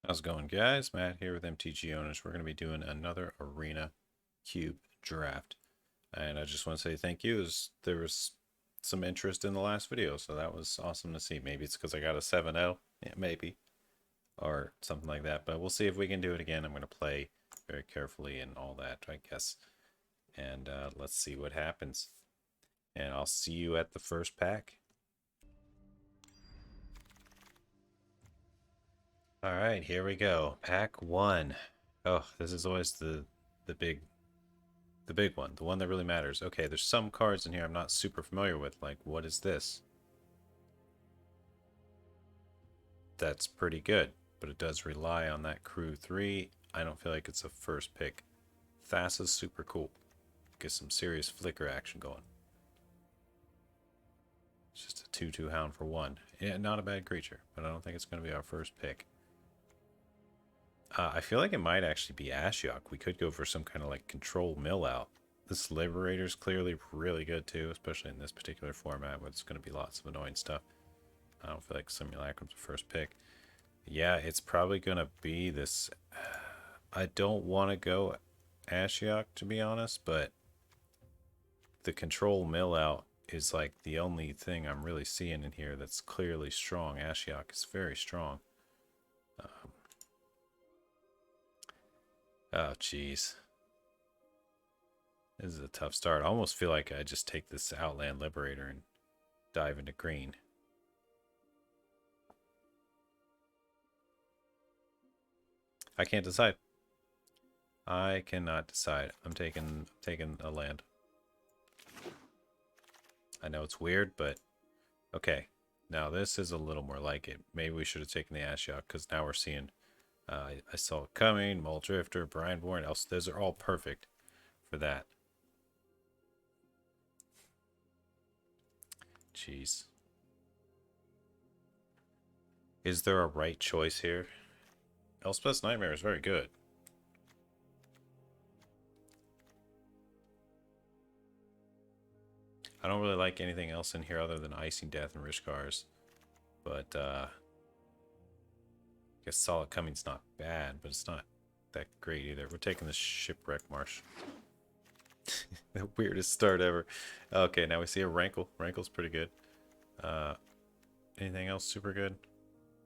How's it going, guys? Matt here with MTG Ownage. We're going to be doing another Arena Cube draft. And I just want to say thank you. There was some interest in the last video, so that was awesome to see. Maybe it's because I got a 7-0. Yeah, maybe. Or something like that. But we'll see if we can do it again. I'm going to play very carefully and all that, I guess. And let's see what happens. And I'll see you at the first pack. All right, here we go. Pack 1. Oh, this is always the big one, the one that really matters. Okay, there's some cards in here I'm not super familiar with. Like, what is this? That's pretty good, but it does rely on that crew 3. I don't feel like it's a first pick. Thassa's super cool. Get some serious flicker action going. It's just a 2/2 hound for 1. Yeah, not a bad creature, but I don't think it's going to be our first pick. I feel like it might actually be Ashiok. We could go for some kind of like control mill out. This Liberator's clearly really good too, especially in this particular format where there's going to be lots of annoying stuff. I don't feel like Simulacrum's the first pick. Yeah, it's probably going to be this. I don't want to go Ashiok, to be honest, but the control mill out is like the only thing I'm really seeing in here that's clearly strong. Ashiok is very strong. Oh, jeez. This is a tough start. I almost feel like I just take this Outland Liberator and dive into green. I can't decide. I cannot decide. I'm taking a land. I know it's weird, but okay. Now this is a little more like it. Maybe we should have taken the Ashiok because now we're seeing I saw it coming, Mole Drifter, Brianborn, else those are all perfect for that. Jeez. Is there a right choice here? Elspeth's Nightmare is very good. I don't really like anything else in here other than Icing Death and Rishkars. But I guess Solid Coming's not bad, but it's not that great either. We're taking the Shipwreck Marsh. The weirdest start ever. Okay, now we see a Rankle. Rankle's pretty good. Anything else super good?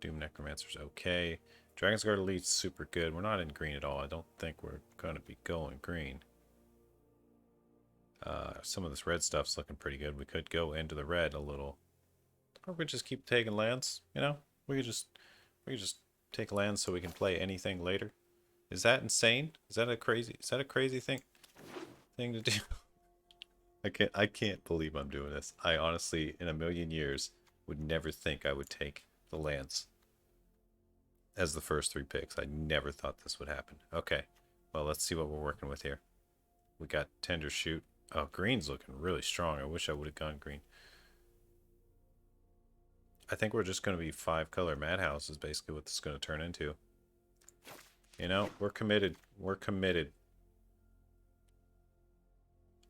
Doom Necromancer's okay. Dragon's Guard Elite's super good. We're not in green at all. I don't think we're going to be going green. Some of this red stuff's looking pretty good. We could go into the red a little. Or we could just keep taking lands, you know? We could just take lands so we can play anything later. Is that insane? Is that a crazy thing to do? I can't believe I'm doing this. I honestly, in a million years, would never think I would take the lands as the first 3 picks. I never thought this would happen. Okay, well, let's see what we're working with here. We got Tender Shoot. Oh, green's looking really strong. I wish I would have gone green. I think we're just going to be 5-color Madhouse is basically what this is going to turn into. You know, we're committed. We're committed.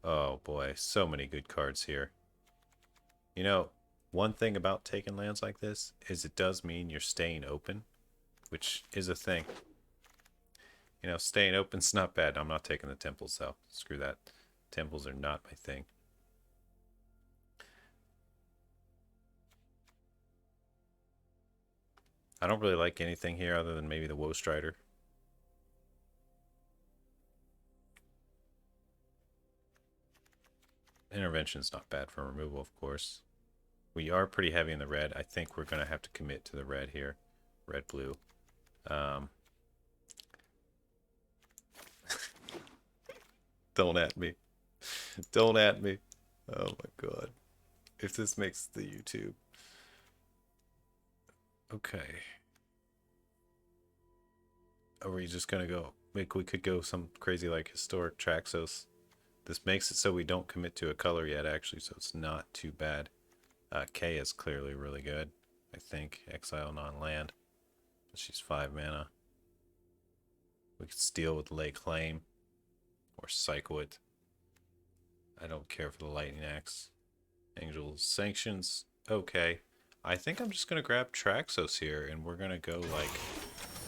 Oh boy, so many good cards here. You know, one thing about taking lands like this is it does mean you're staying open, which is a thing. You know, staying open's not bad. I'm not taking the temples though. Screw that. Temples are not my thing. I don't really like anything here other than maybe the Woe Strider. Intervention's not bad for removal, of course. We are pretty heavy in the red. I think we're going to have to commit to the red here. Red-blue. Don't at me. Don't at me. Oh my god. If this makes the YouTube. Okay. Are we just going to go? We could go some crazy like Historic Traxos. This makes it so we don't commit to a color yet, actually, so it's not too bad. K is clearly really good, I think. Exile non-land. She's 5 mana. We could steal with Lay Claim. Or cycle it. I don't care for the Lightning Axe. Angel Sanctions. Okay. I think I'm just going to grab Traxos here, and we're going to go, like,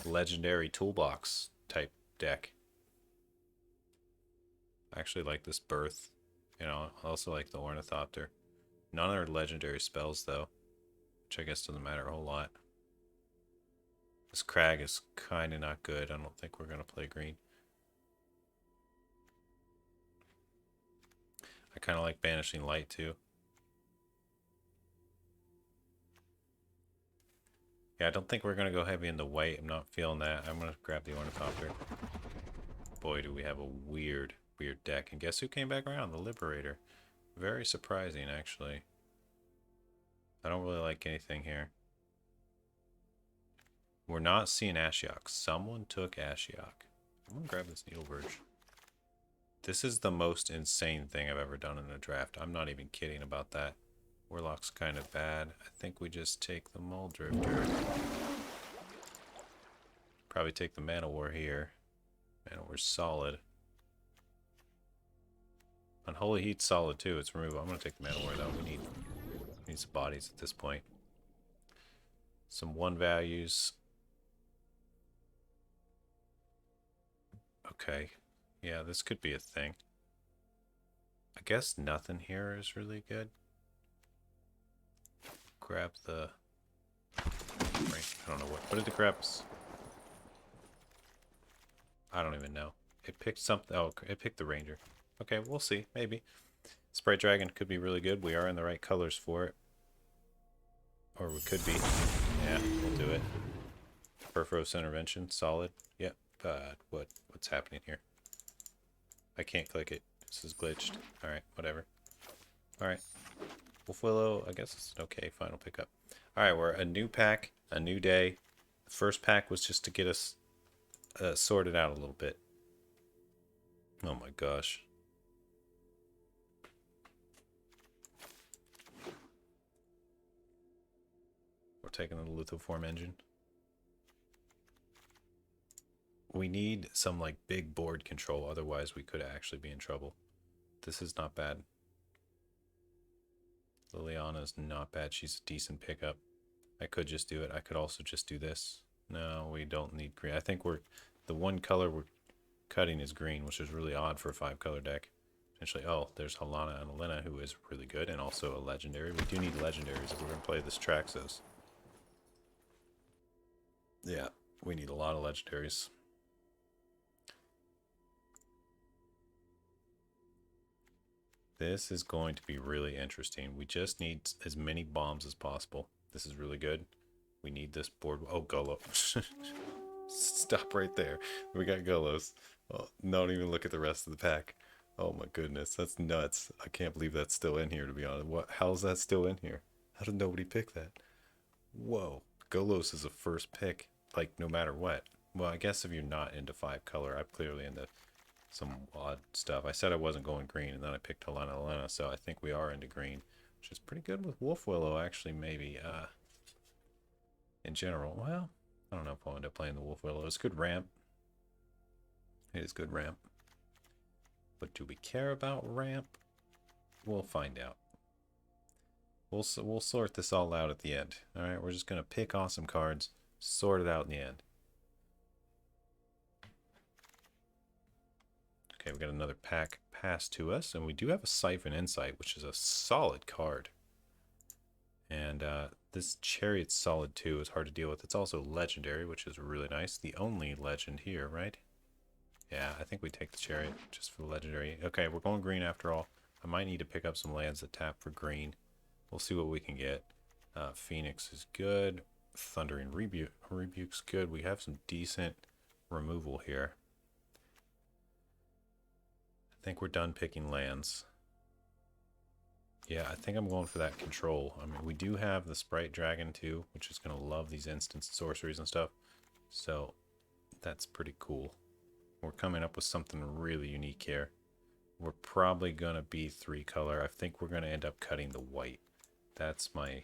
legendary toolbox type deck. I actually like this Birth. You know, I also like the Ornithopter. None are legendary spells though, which I guess doesn't matter a whole lot. This Crag is kind of not good. I don't think we're going to play green. I kind of like Banishing Light too. Yeah, I don't think we're going to go heavy into white. I'm not feeling that. I'm going to grab the Ornithopter. Boy, do we have a weird deck. And guess who came back around? The Liberator. Very surprising, actually. I don't really like anything here. We're not seeing Ashiok. Someone took Ashiok. I'm going to grab this Needle Verge. This is the most insane thing I've ever done in a draft. I'm not even kidding about that. Warlock's kind of bad. I think we just take the Muldrifter. Probably take the Mana War here. Mana War's solid. Unholy Heat's solid too. It's removal. I'm going to take the Mana War though. We need some bodies at this point. Some 1 values. Okay. Yeah, this could be a thing. I guess nothing here is really good. Grab the... I don't know what did it grab us? I don't even know. It picked something. Oh, it picked the Ranger. Okay, we'll see. Maybe. Sprite Dragon could be really good. We are in the right colors for it. Or we could be. Yeah, we'll do it. Perforos Intervention. Solid. Yep. What's happening here? I can't click it. This is glitched. Alright, whatever. Alright. Wolf Willow, I guess it's an okay final pickup. Alright, we're a new pack, a new day. The first pack was just to get us sorted out a little bit. Oh my gosh. We're taking the Lithoform engine. We need some like big board control, otherwise we could actually be in trouble. This is not bad. Liliana's not bad. She's a decent pickup. I could just do it. I could also just do this. No, we don't need green. I think the one color we're cutting is green, which is really odd for a 5-color deck. Essentially, oh, there's Halana and Helena, who is really good, and also a legendary. We do need legendaries if we're going to play this Traxos. Yeah, we need a lot of legendaries. This is going to be really interesting. We just need as many bombs as possible. This is really good. We need this board. Oh, Golos. Stop right there. We got Golos. Oh, don't even look at the rest of the pack. Oh my goodness, that's nuts. I can't believe that's still in here, to be honest. How's that still in here? How did nobody pick that? Whoa. Golos is a first pick, like no matter what. Well, I guess if you're not into 5-color, I'm clearly into some odd stuff. I said I wasn't going green, and then I picked Helena, so I think we are into green, which is pretty good with Wolf Willow, actually, maybe. In general, well, I don't know if I'll end up playing the Wolf Willow. It's good ramp. It is good ramp. But do we care about ramp? We'll find out. We'll sort this all out at the end. All right, we're just going to pick awesome cards, sort it out in the end. Okay, we got another pack passed to us, and we do have a Siphon Insight, which is a solid card. And this Chariot's solid too. It's hard to deal with. It's also legendary, which is really nice. The only legend here, right? Yeah, I think we take the Chariot just for the legendary. Okay, we're going green after all. I might need to pick up some lands that tap for green. We'll see what we can get. Phoenix is good. Thundering Rebuke's good. We have some decent removal here. I think we're done picking lands. Yeah, I think I'm going for that control. I mean, we do have the Sprite Dragon too, which is going to love these instant sorceries and stuff. So that's pretty cool. We're coming up with something really unique here. We're probably going to be 3-color. I think we're going to end up cutting the white. That's my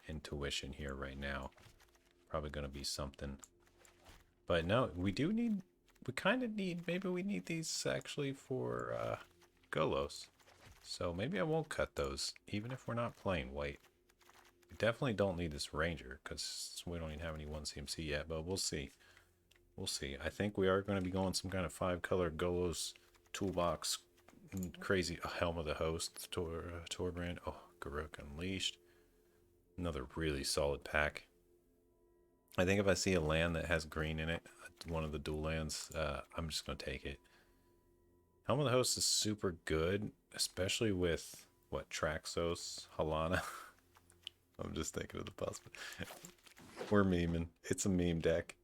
intuition here right now. Probably going to be something. But no, we kind of need, maybe we need these actually for Golos. So maybe I won't cut those, even if we're not playing white. We definitely don't need this Ranger, because we don't even have any 1 CMC yet, but we'll see. We'll see. I think we are going to be going some kind of 5-color Golos toolbox. Crazy Helm of the Host, Tor brand. Oh, Garruk Unleashed. Another really solid pack. I think if I see a land that has green in it, one of the dual lands, I'm just going to take it. Helm of the Host is super good, especially with, what, Traxos, Halana. I'm just thinking of the possible. We're memeing. It's a meme deck.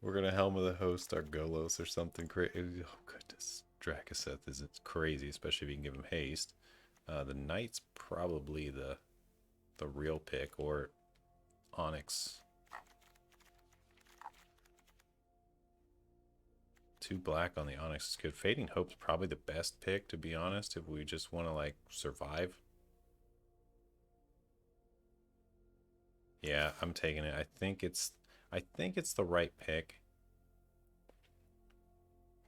We're going to Helm of the Host our Golos or something crazy. Oh, goodness. Drakaseth is crazy, especially if you can give him haste. The Knight's probably the real pick, or Onyx. 2 black on the Onyx is good. Fading Hope's probably the best pick, to be honest, if we just want to, like, survive. Yeah, I'm taking it. I think it's the right pick.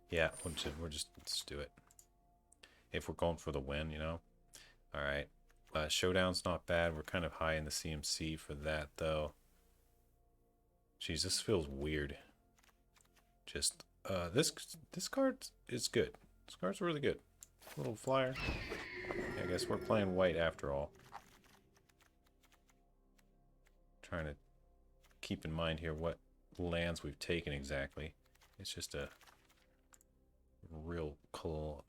Yeah, let's do it. If we're going for the win, you know. All right. Showdown's not bad. We're kind of high in the CMC for that, though. Jeez, this feels weird. Just this card is good. This card's really good. Little flyer. I guess we're playing white after all. Trying to keep in mind here what lands we've taken exactly. It's just a real cool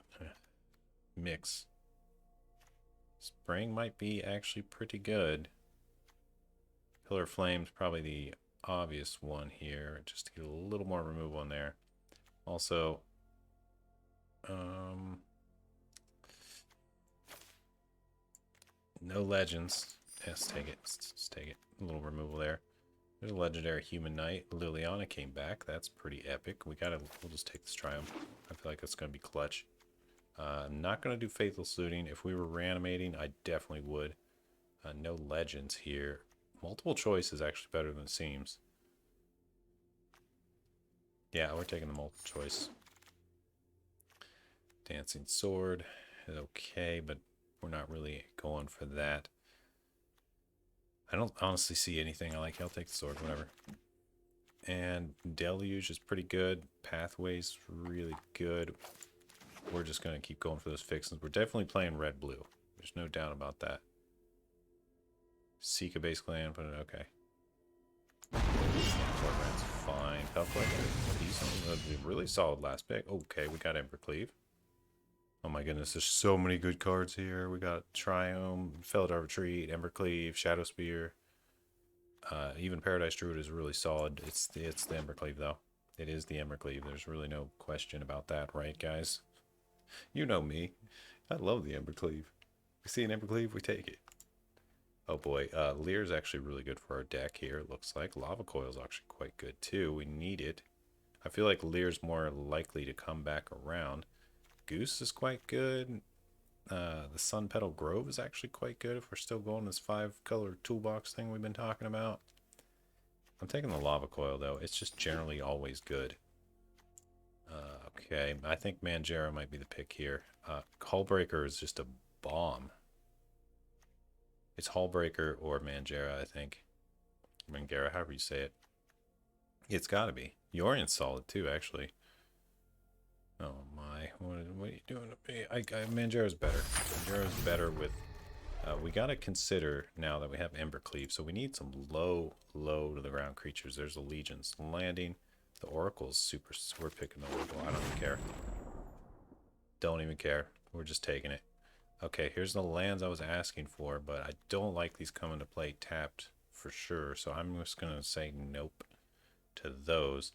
mix. Spring might be actually pretty good. Pillar Flame's probably the obvious one here, just to get a little more removal in there. Also, no legends. Let's take it. Let's take it. A little removal there. There's a legendary Human Knight. Liliana came back. That's pretty epic. We'll just take this Triumph. I feel like it's going to be clutch. I'm not going to do Faithless Looting. If we were reanimating, I definitely would. No legends here. Multiple choice is actually better than it seems. Yeah, we're taking the multiple choice. Dancing Sword is okay, but we're not really going for that. I don't honestly see anything I like. I'll take the sword, whatever. And Deluge is pretty good. Pathway's really good. We're just going to keep going for those fixins. We're definitely playing red-blue. There's no doubt about that. Seek a base land, put it okay. That's fine. Pelflight, decent. A really solid last pick. Okay, we got Embercleave. Oh my goodness, there's so many good cards here. We got Triome, Felidar Retreat, Embercleave, Shadow Spear. Even Paradise Druid is really solid. It's the Embercleave though. It is the Embercleave. There's really no question about that, right, guys? You know me. I love the Embercleave. We see an Embercleave, we take it. Oh boy, Lear's actually really good for our deck here, it looks like. Lava Coil's actually quite good too. We need it. I feel like Lear's more likely to come back around. Goose is quite good. The Sun Petal Grove is actually quite good if we're still going this 5-color toolbox thing we've been talking about. I'm taking the Lava Coil though. It's just generally always good. Okay, I think Mangara might be the pick here. Hullbreaker is just a bomb. It's Hullbreaker or Mangara, I think. Mangara, however you say it. It's got to be. Yorian's solid too, actually. Oh my, what are you doing to me? Mangara's better. Mangara's better with... we got to consider now that we have Embercleave, so we need some low to the ground creatures. There's Allegiance Landing. The Oracle's super... We're picking the Oracle. I don't even care. Don't even care. We're just taking it. Okay, here's the lands I was asking for, but I don't like these coming to play tapped for sure, so I'm just going to say nope to those.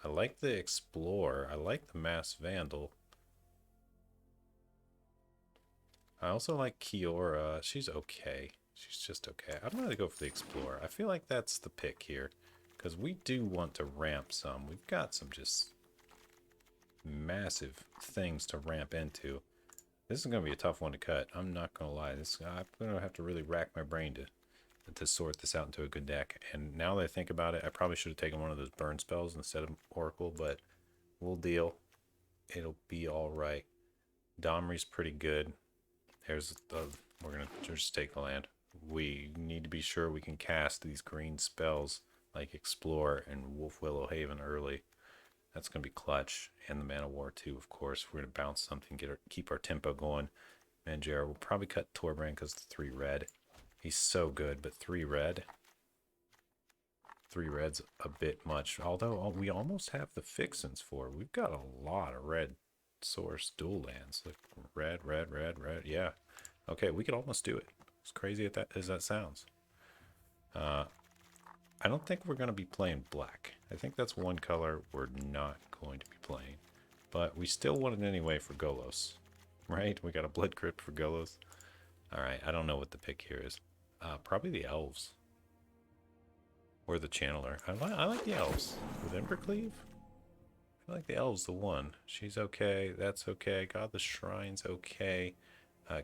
I like the Explorer. I like the Mass Vandal. I also like Kiora. She's okay. She's just okay. I'm going to go for the Explorer. I feel like that's the pick here, because we do want to ramp some. We've got some just massive things to ramp into. This is going to be a tough one to cut. I'm not going to lie. I'm going to have to really rack my brain to sort this out into a good deck. And now that I think about it, I probably should have taken one of those burn spells instead of Oracle, but we'll deal. It'll be all right. Domri's pretty good. We're going to just take the land. We need to be sure we can cast these green spells like Explore and Wolf Willow Haven early. That's going to be clutch. And the Mana War too, of course. We're going to bounce something, keep our tempo going. Mangara will probably cut Torbran because the 3 red. He's so good, but 3 red. 3 red's a bit much. Although we almost have the fixins for. We've got a lot of red source dual lands. Like red, red, red, red. Yeah. Okay, we could almost do it. As crazy as that sounds. I don't think we're going to be playing black. I think that's one color we're not going to be playing. But we still want it anyway for Golos. Right? We got a Blood Crypt for Golos. Alright, I don't know what the pick here is. Probably the Elves. Or the Channeler. I like the Elves. With Embercleave? I like the Elves the one. She's okay. That's okay. God the Shrine's okay.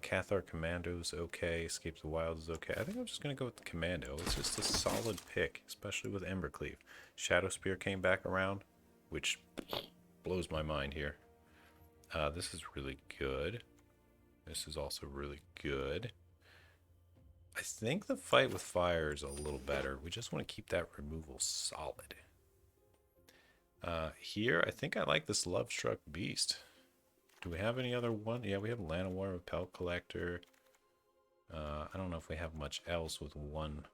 Cathar Commando's okay. Escape the Wild is okay. I think I'm just going to go with the Commando. It's just a solid pick, especially with Embercleave. Shadow Spear came back around, which blows my mind here. This is really good. This is also really good. I think the Fight with Fire is a little better. We just want to keep that removal solid. Here, I think I like this Love Struck Beast. Do we have any other one? Yeah, we have Llanowar with Pelt Collector. I don't know if we have much else with one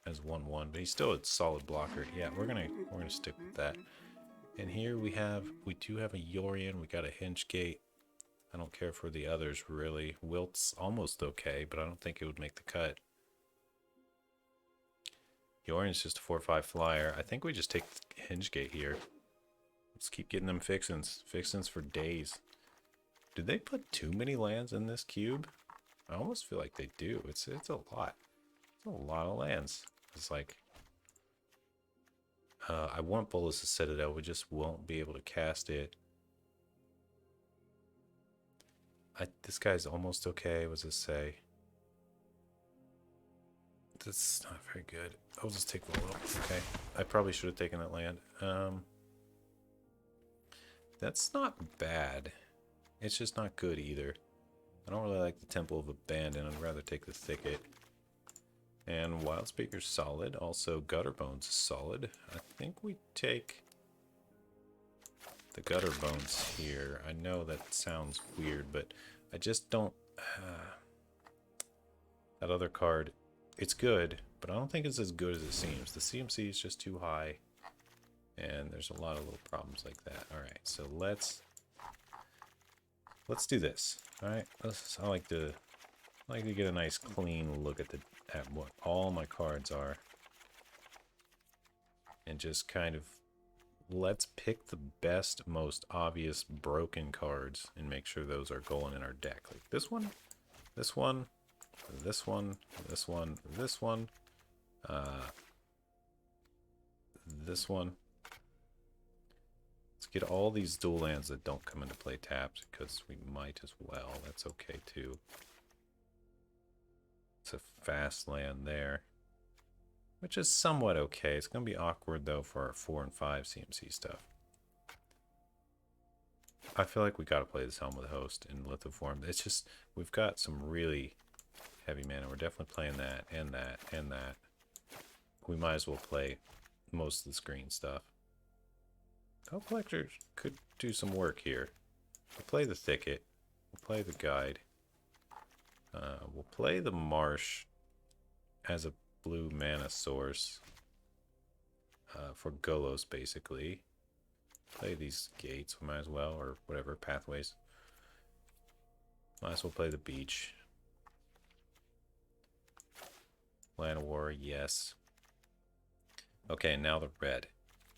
as 1/1, but he's still a solid blocker. Yeah, we're gonna stick with that. And here we do have a Yorion. We got a Hinchgate. I don't care for the others really. Wilt's almost okay, but I don't think it would make the cut. Yorion's just a 4/5 flyer. I think we just take Hinchgate here. Let's keep getting them fixins. Fixins for days. Did they put too many lands in this cube? I almost feel like they do. It's a lot. It's a lot of lands. It's like I want Bolas' Citadel. We just won't be able to cast it. This guy's almost okay. What does it say? That's not very good. I'll just take Volo. Okay. I probably should have taken that land. That's not bad. It's just not good either. I don't really like the Temple of Abandon. I'd rather take the Thicket. And Wildspeaker's solid. Also, Gutterbones is solid. I think we take the Gutterbones here. I know that sounds weird, but I just don't... that other card, it's good, but I don't think it's as good as it seems. The CMC is just too high, and there's a lot of little problems like that. Alright, so let's do this. Alright, I like to get a nice clean look at what all my cards are. And just kind of let's pick the best, most obvious broken cards and make sure those are going in our deck. Like this one, this one, this one, this one, this one, this one. Let's get all these dual lands that don't come into play tapped, because we might as well. That's okay too. It's a fast land there, which is somewhat okay. It's going to be awkward though for our 4 and 5 CMC stuff. I feel like we got to play this Helm with Host in Lithoform. It's just, we've got some really heavy mana. We're definitely playing that and that and that. We might as well play most of the screen stuff. Pelt Collector could do some work here. We'll play the Thicket. We'll play the Guide. We'll play the Marsh as a blue mana source for Golos, basically. Play these gates, we might as well, or whatever, pathways. Might as well play the beach. Land of War, yes. Okay, now the red.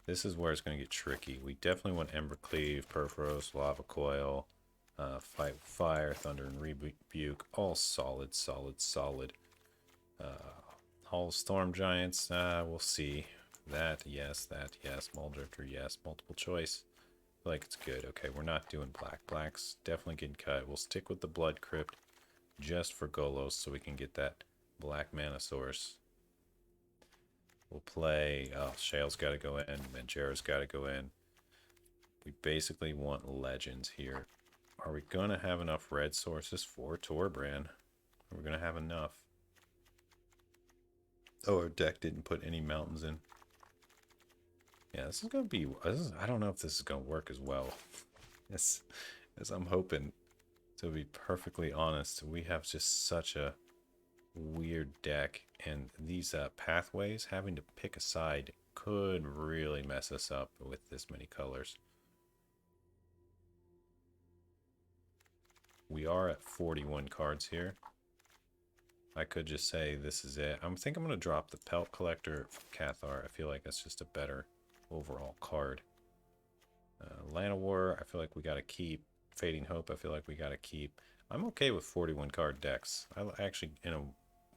This is where it's going to get tricky. We definitely want Embercleave, Perforos, Lava Coil, Fight with Fire, Thunder and Rebuke. All solid, solid, solid. Hall of Storm Giants, we'll see. That, yes, Muldrifter, yes, multiple choice. I feel like it's good. Okay, we're not doing black. Black's definitely getting cut. We'll stick with the Blood Crypt just for Golos so we can get that black mana source. We'll play, oh, Shale's got to go in, Mangara's got to go in. We basically want legends here. Are we going to have enough red sources for Torbran? Are we going to have enough? Oh, our deck didn't put any mountains in. Yeah, this is gonna be. I don't know if this is gonna work as well as I'm hoping. To be perfectly honest, we have just such a weird deck, and these pathways, having to pick a side could really mess us up with this many colors. We are at 41 cards here. I could just say this is it. I think I'm going to drop the Pelt Collector from Cathar. I feel like that's just a better overall card. Llanowar, I feel like we got to keep. Fading Hope, I feel like we got to keep. I'm okay with 41 card decks. I actually, in a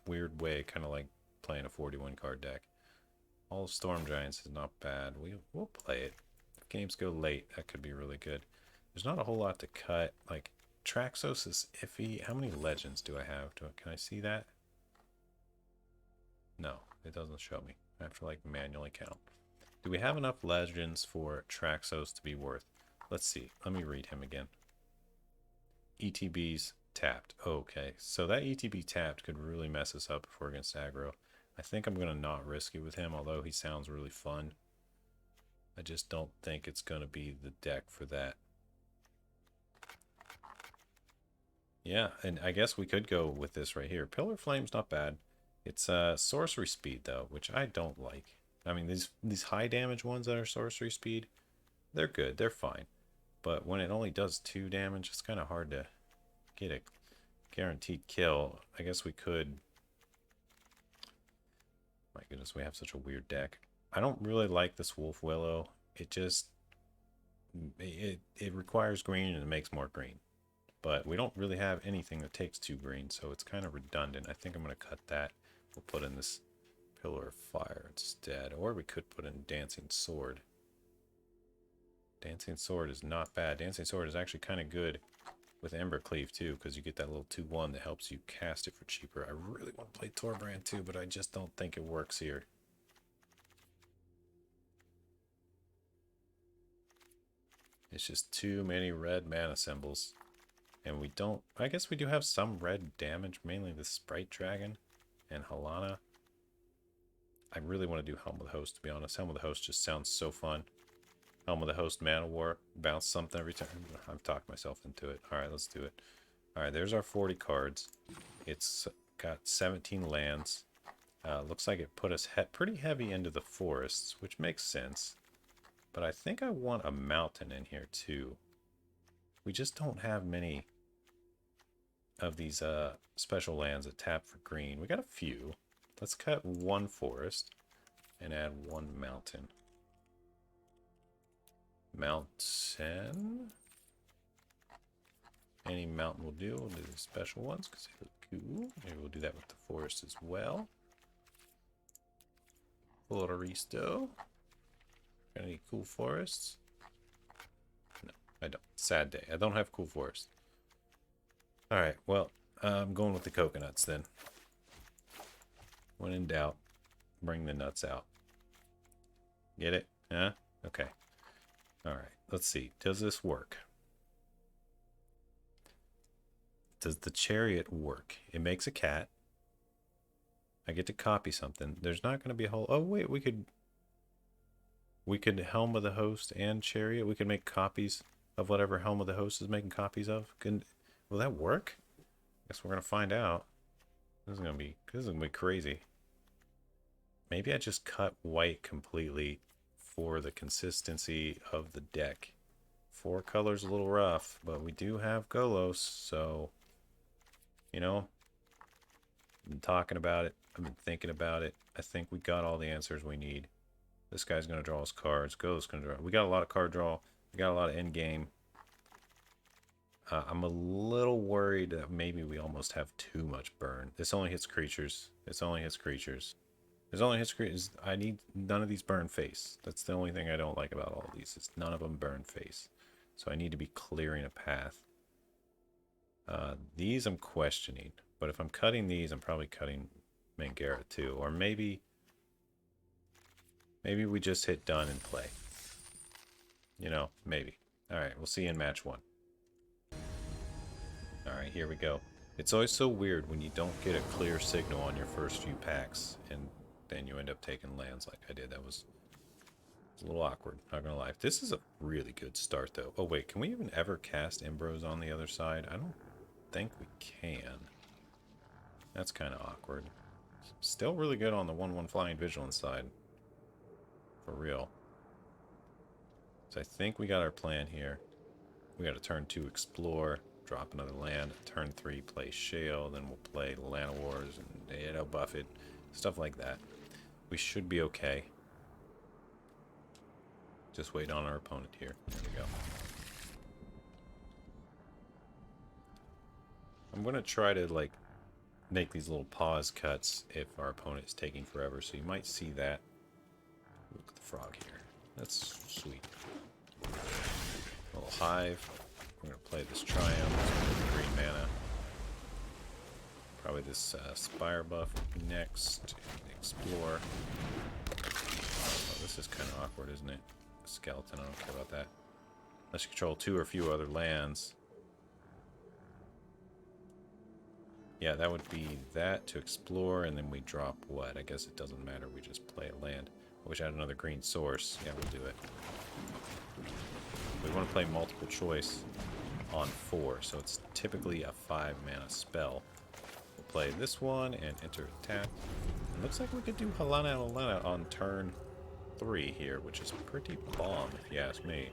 weird way, kind of like playing a 41 card deck. All of Storm Giants is not bad. We'll play it. If games go late, that could be really good. There's not a whole lot to cut. Like, Traxos is iffy. How many legends do I have? Can I see that? No, it doesn't show me. I have to like manually count. Do we have enough legends for Traxos to be worth? Let's see. Let me read him again. ETB's tapped. Okay, so that ETB tapped could really mess us up if we're against aggro. I think I'm going to not risk it with him, although he sounds really fun. I just don't think it's going to be the deck for that. Yeah, and I guess we could go with this right here. Pillar Flame's not bad. It's sorcery speed, though, which I don't like. I mean, these high damage ones that are sorcery speed, they're good. They're fine. But when it only does 2 damage, it's kind of hard to get a guaranteed kill. I guess we could... My goodness, we have such a weird deck. I don't really like this Wolf Willow. It just... It requires green and it makes more green. But we don't really have anything that takes 2 green, so it's kind of redundant. I think I'm going to cut that. We'll put in this Pillar of Fire instead. Or we could put in Dancing Sword. Dancing Sword is not bad. Dancing Sword is actually kind of good with Embercleave too, because you get that little 2/1 that helps you cast it for cheaper. I really want to play Torbrand too, but I just don't think it works here. It's just too many red mana symbols. And we don't... I guess we do have some red damage, mainly the Sprite Dragon and Halana. I really want to do Helm of the Host, to be honest. Helm of the Host just sounds so fun. Helm of the Host, Mana War, bounce something every time. I'm talking myself into it. Alright, let's do it. Alright, there's our 40 cards. It's got 17 lands. Looks like it put us pretty heavy into the forests, which makes sense. But I think I want a mountain in here too. We just don't have many of these special lands that tap for green. We got a few. Let's cut 1 forest and add 1 mountain. Mountain. Any mountain will do. We'll do the special ones because they look cool. Maybe we'll do that with the forest as well. Floristo. Got any cool forests? No, I don't. Sad day. I don't have cool forests. Alright, well, I'm going with the coconuts then. When in doubt, bring the nuts out. Get it? Huh? Okay. Alright, let's see. Does this work? Does the chariot work? It makes a cat. I get to copy something. There's not going to be a whole... Oh, wait, we could Helm of the Host and chariot. We could make copies of whatever Helm of the Host is making copies of. Will that work? Guess we're going to find out. This is going to be crazy. Maybe I just cut white completely for the consistency of the deck. 4 colors a little rough, but we do have Golos, so, you know, I've been talking about it. I've been thinking about it. I think we got all the answers we need. This guy's going to draw us cards. Golos going to draw. We got a lot of card draw. We got a lot of end game. I'm a little worried that maybe we almost have too much burn. This only hits creatures. This only hits creatures. This only hits creatures. I need none of these burn face. That's the only thing I don't like about all of these. Is none of them burn face. So I need to be clearing a path. These I'm questioning. But if I'm cutting these, I'm probably cutting Mangara too. Or maybe we just hit done and play. You know, maybe. Alright, we'll see you in match 1. Alright, here we go. It's always so weird when you don't get a clear signal on your first few packs, and then you end up taking lands like I did. That was It's a little awkward, not gonna lie. This is a really good start, though. Oh, wait, can we even ever cast Imbros on the other side? I don't think we can. That's kind of awkward. Still really good on the 1/1 Flying Vigilance side. For real. So I think we got our plan here. We got a turn 2 Explore, drop another land. Turn 3 play Shale, then we'll play Lana Wars and, you know, buff it. Stuff like that. We should be okay. Just wait on our opponent here. There we go. I'm going to try to, like, make these little pause cuts if our opponent is taking forever, so you might see that. Look at the frog here. That's sweet. A little hive. We're going to play this Triumph. Green mana. Probably this Spire buff next. Explore. Oh, this is kind of awkward, isn't it? Skeleton, I don't care about that. Unless you control 2 or few other lands. Yeah, that would be that to explore, and then we drop what? I guess it doesn't matter, we just play a land. I wish I had another green source. Yeah, we'll do it. We want to play multiple choice on 4, so it's typically a 5 mana spell. We'll play this one and enter attack. It looks like we could do Halana and Halana on turn 3 here, which is pretty bomb if you ask me.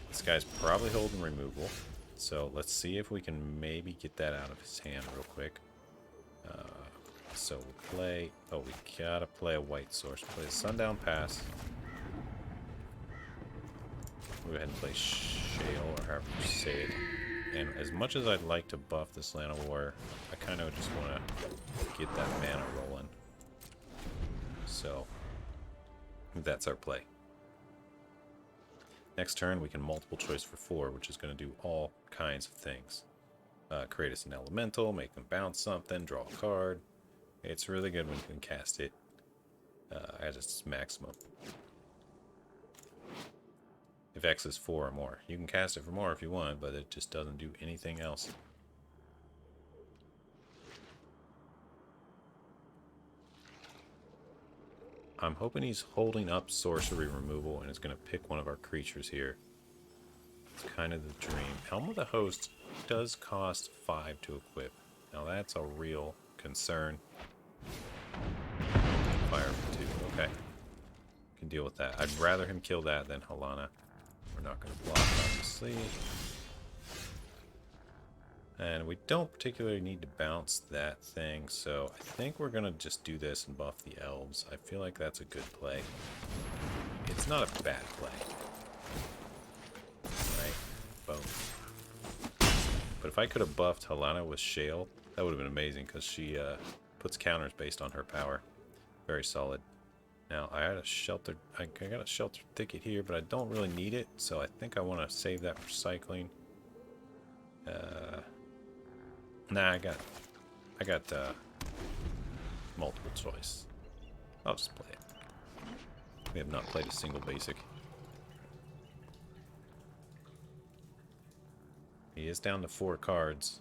This guy's probably holding removal, so let's see if we can maybe get that out of his hand real quick. So we'll play... Oh, we gotta play a white source. Play Sundown Pass. We'll go ahead and play Shale, or however you say it. And as much as I'd like to buff this Lana War, I kind of just want to get that mana rolling. So, that's our play. Next turn, we can multiple choice for 4, which is going to do all kinds of things. Create us an elemental, make them bounce something, draw a card. It's really good when you can cast it at its maximum. If X is 4 or more. You can cast it for more if you want, but it just doesn't do anything else. I'm hoping he's holding up sorcery removal and is going to pick one of our creatures here. It's kind of the dream. Helm of the Host does cost 5 to equip. Now that's a real concern. Fire for 2. Okay. Can deal with that. I'd rather him kill that than Halana. We're not going to block, obviously. And we don't particularly need to bounce that thing, so I think we're going to just do this and buff the elves. I feel like that's a good play. It's not a bad play. Right? Boom. But if I could have buffed Halana with Shale, that would have been amazing, because she puts counters based on her power. Very solid. Now, I got a shelter thicket here, but I don't really need it, so I think I want to save that for cycling. Nah, I got multiple choice. I'll just play it. We have not played a single basic. He is down to 4 cards,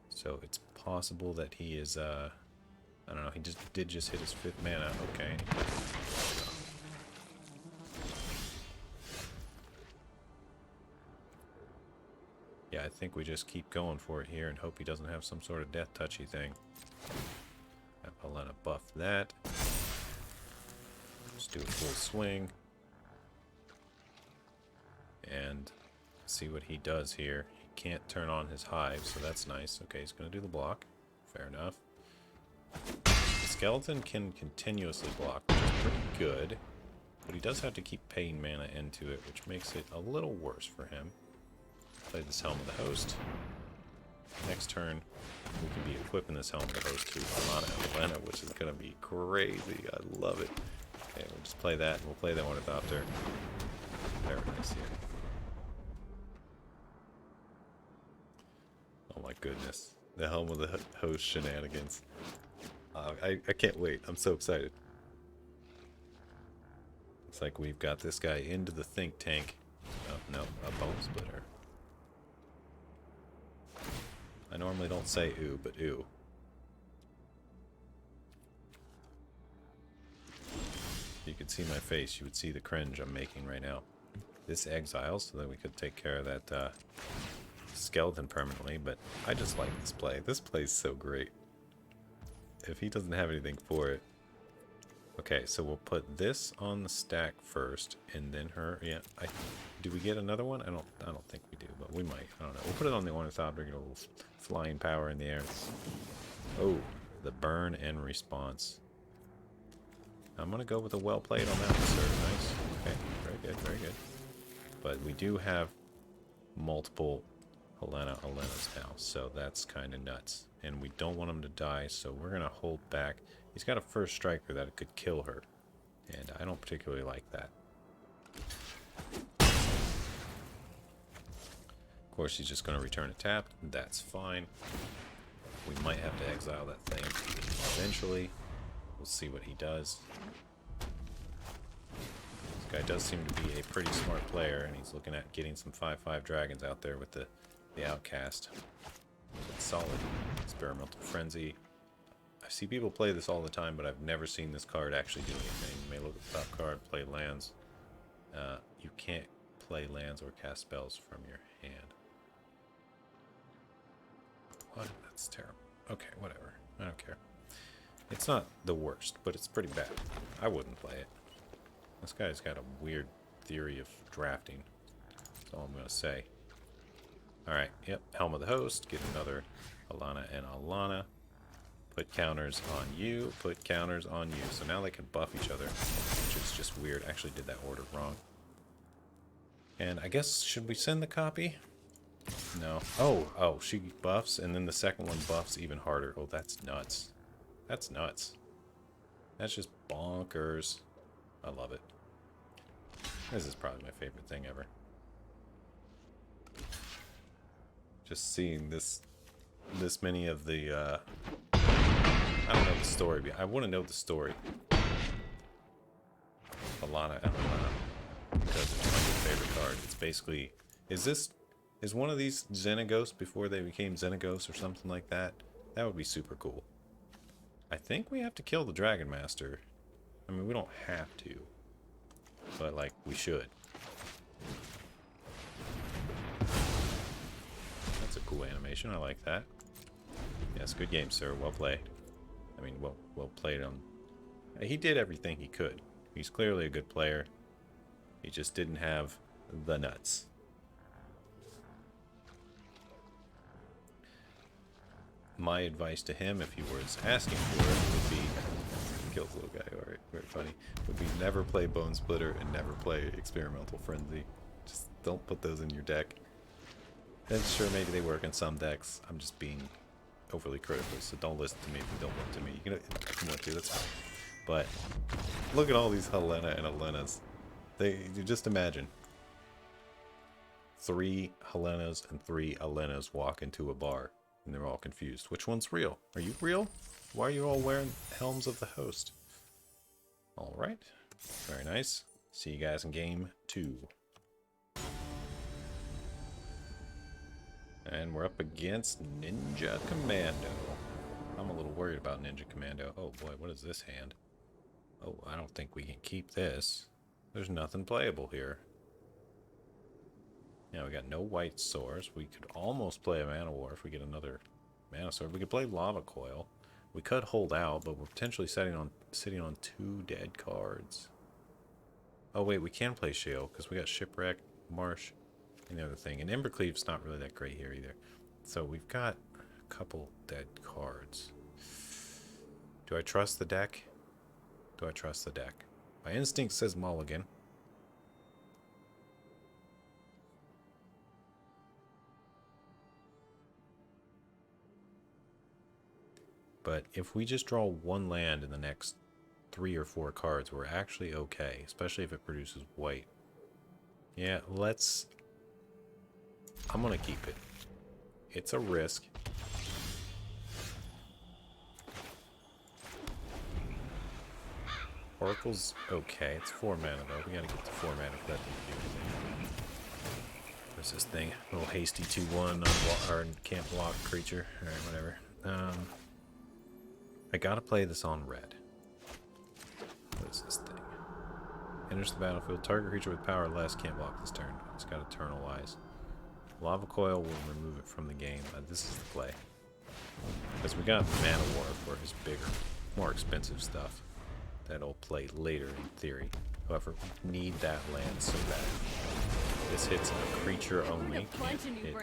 so it's possible that he is I don't know, he did just hit his 5th mana. Okay. Yeah, I think we just keep going for it here and hope he doesn't have some sort of death touchy thing. I'll let him buff that. Just do a full swing. And see what he does here. He can't turn on his hive, so that's nice. Okay, he's going to do the block. Fair enough. The skeleton can continuously block, which is pretty good. But he does have to keep paying mana into it, which makes it a little worse for him. Play this Helm of the Host. Next turn, we can be equipping this Helm of the Host to Halana and Helena, which is going to be crazy. I love it. Okay, we'll just play that, and we'll play that Ornithopter. Very nice here. Oh my goodness. The Helm of the Host shenanigans. I can't wait. I'm so excited. It's like we've got this guy into the think tank. Oh, no, a bone splitter. I normally don't say ooh, but ooh. If you could see my face, you would see the cringe I'm making right now. This exile so that we could take care of that skeleton permanently, but I just like this play. This play is so great. If he doesn't have anything for it. Okay, so we'll put this on the stack first, and then her. Yeah, do we get another one? I don't think we do, but we might. I don't know. We'll put it on the ornithopter, get a little flying power in the air. Oh, the burn and response. I'm gonna go with a well played on that one, sir. Nice. Okay, very good, very good. But we do have multiple Helenas now, so that's kind of nuts. And we don't want him to die, so we're gonna hold back. He's got a first striker that could kill her, and I don't particularly like that. Of course, he's just going to return a tap. That's fine. We might have to exile that thing eventually. We'll see what he does. This guy does seem to be a pretty smart player, and he's looking at getting some 5/5 dragons out there with the outcast. It's solid. Experimental Frenzy. I see people play this all the time, but I've never seen this card actually do anything. You may look at the top card, play lands. You can't play lands or cast spells from your hand. What? That's terrible. Okay, whatever. I don't care. It's not the worst, but it's pretty bad. I wouldn't play it. This guy's got a weird theory of drafting. That's all I'm going to say. Alright, yep. Helm of the Host. Get another Halana and Alana. Put counters on you, put counters on you. So now they can buff each other, which is just weird. I actually did that order wrong. And I guess, should we send the copy? No. Oh, she buffs, and then the second one buffs even harder. Oh, that's nuts. That's nuts. That's just bonkers. I love it. This is probably my favorite thing ever. Just seeing this many of the, I don't know the story. I want to know the story. Halana and Halana. Because it's my favorite card. It's basically... Is one of these Xenagos before they became Xenagos or something like that? That would be super cool. I think we have to kill the Dragon Master. I mean, we don't have to. But, like, we should. That's a cool animation. I like that. Yes, good game, sir. Well played. I mean, well played on... He did everything he could. He's clearly a good player. He just didn't have the nuts. My advice to him, if he was asking for it, would be... Kills little guy, alright, very funny. Would be never play Bone Splitter and never play Experimental Frenzy. Just don't put those in your deck. And sure, maybe they work in some decks. I'm just being overly critical, so don't listen to me if you don't want to me. You can want to, that's fine. But look at all these Halana and Helenas. You just imagine 3 Helenas and 3 Alenas walk into a bar and they're all confused. Which one's real? Are you real? Why are you all wearing Helms of the Host? Alright. Very nice. See you guys in game 2. And we're up against Ninja Commando. I'm a little worried about Ninja Commando. Oh boy, what is this hand? Oh, I don't think we can keep this. There's nothing playable here. Yeah, we got no white swords. We could almost play a Mana War if we get another Mana Sword. We could play Lava Coil. We could hold out, but we're potentially sitting on 2 dead cards. Oh wait, we can play Shield because we got Shipwreck, Marsh, and the other thing. And Embercleave's not really that great here either. So we've got a couple dead cards. Do I trust the deck? Do I trust the deck? My instinct says mulligan. But if we just draw 1 land in the next 3 or 4 cards, we're actually okay, especially if it produces white. Yeah, I'm gonna keep it. It's a risk. Oracle's okay. It's 4 mana though. We gotta get to 4 mana for that to do anything. What's this thing? A little hasty 2/1 or can't block creature. Alright, whatever. I gotta play this on red. What is this thing? Finish the battlefield. Target creature with power less can't block this turn. It's got Eternal Wise. Lava Coil will remove it from the game. This is the play. Because we got Mana War for his bigger, more expensive stuff. That'll play later in theory. However, we need that land so bad. This hits a creature only. Can't hit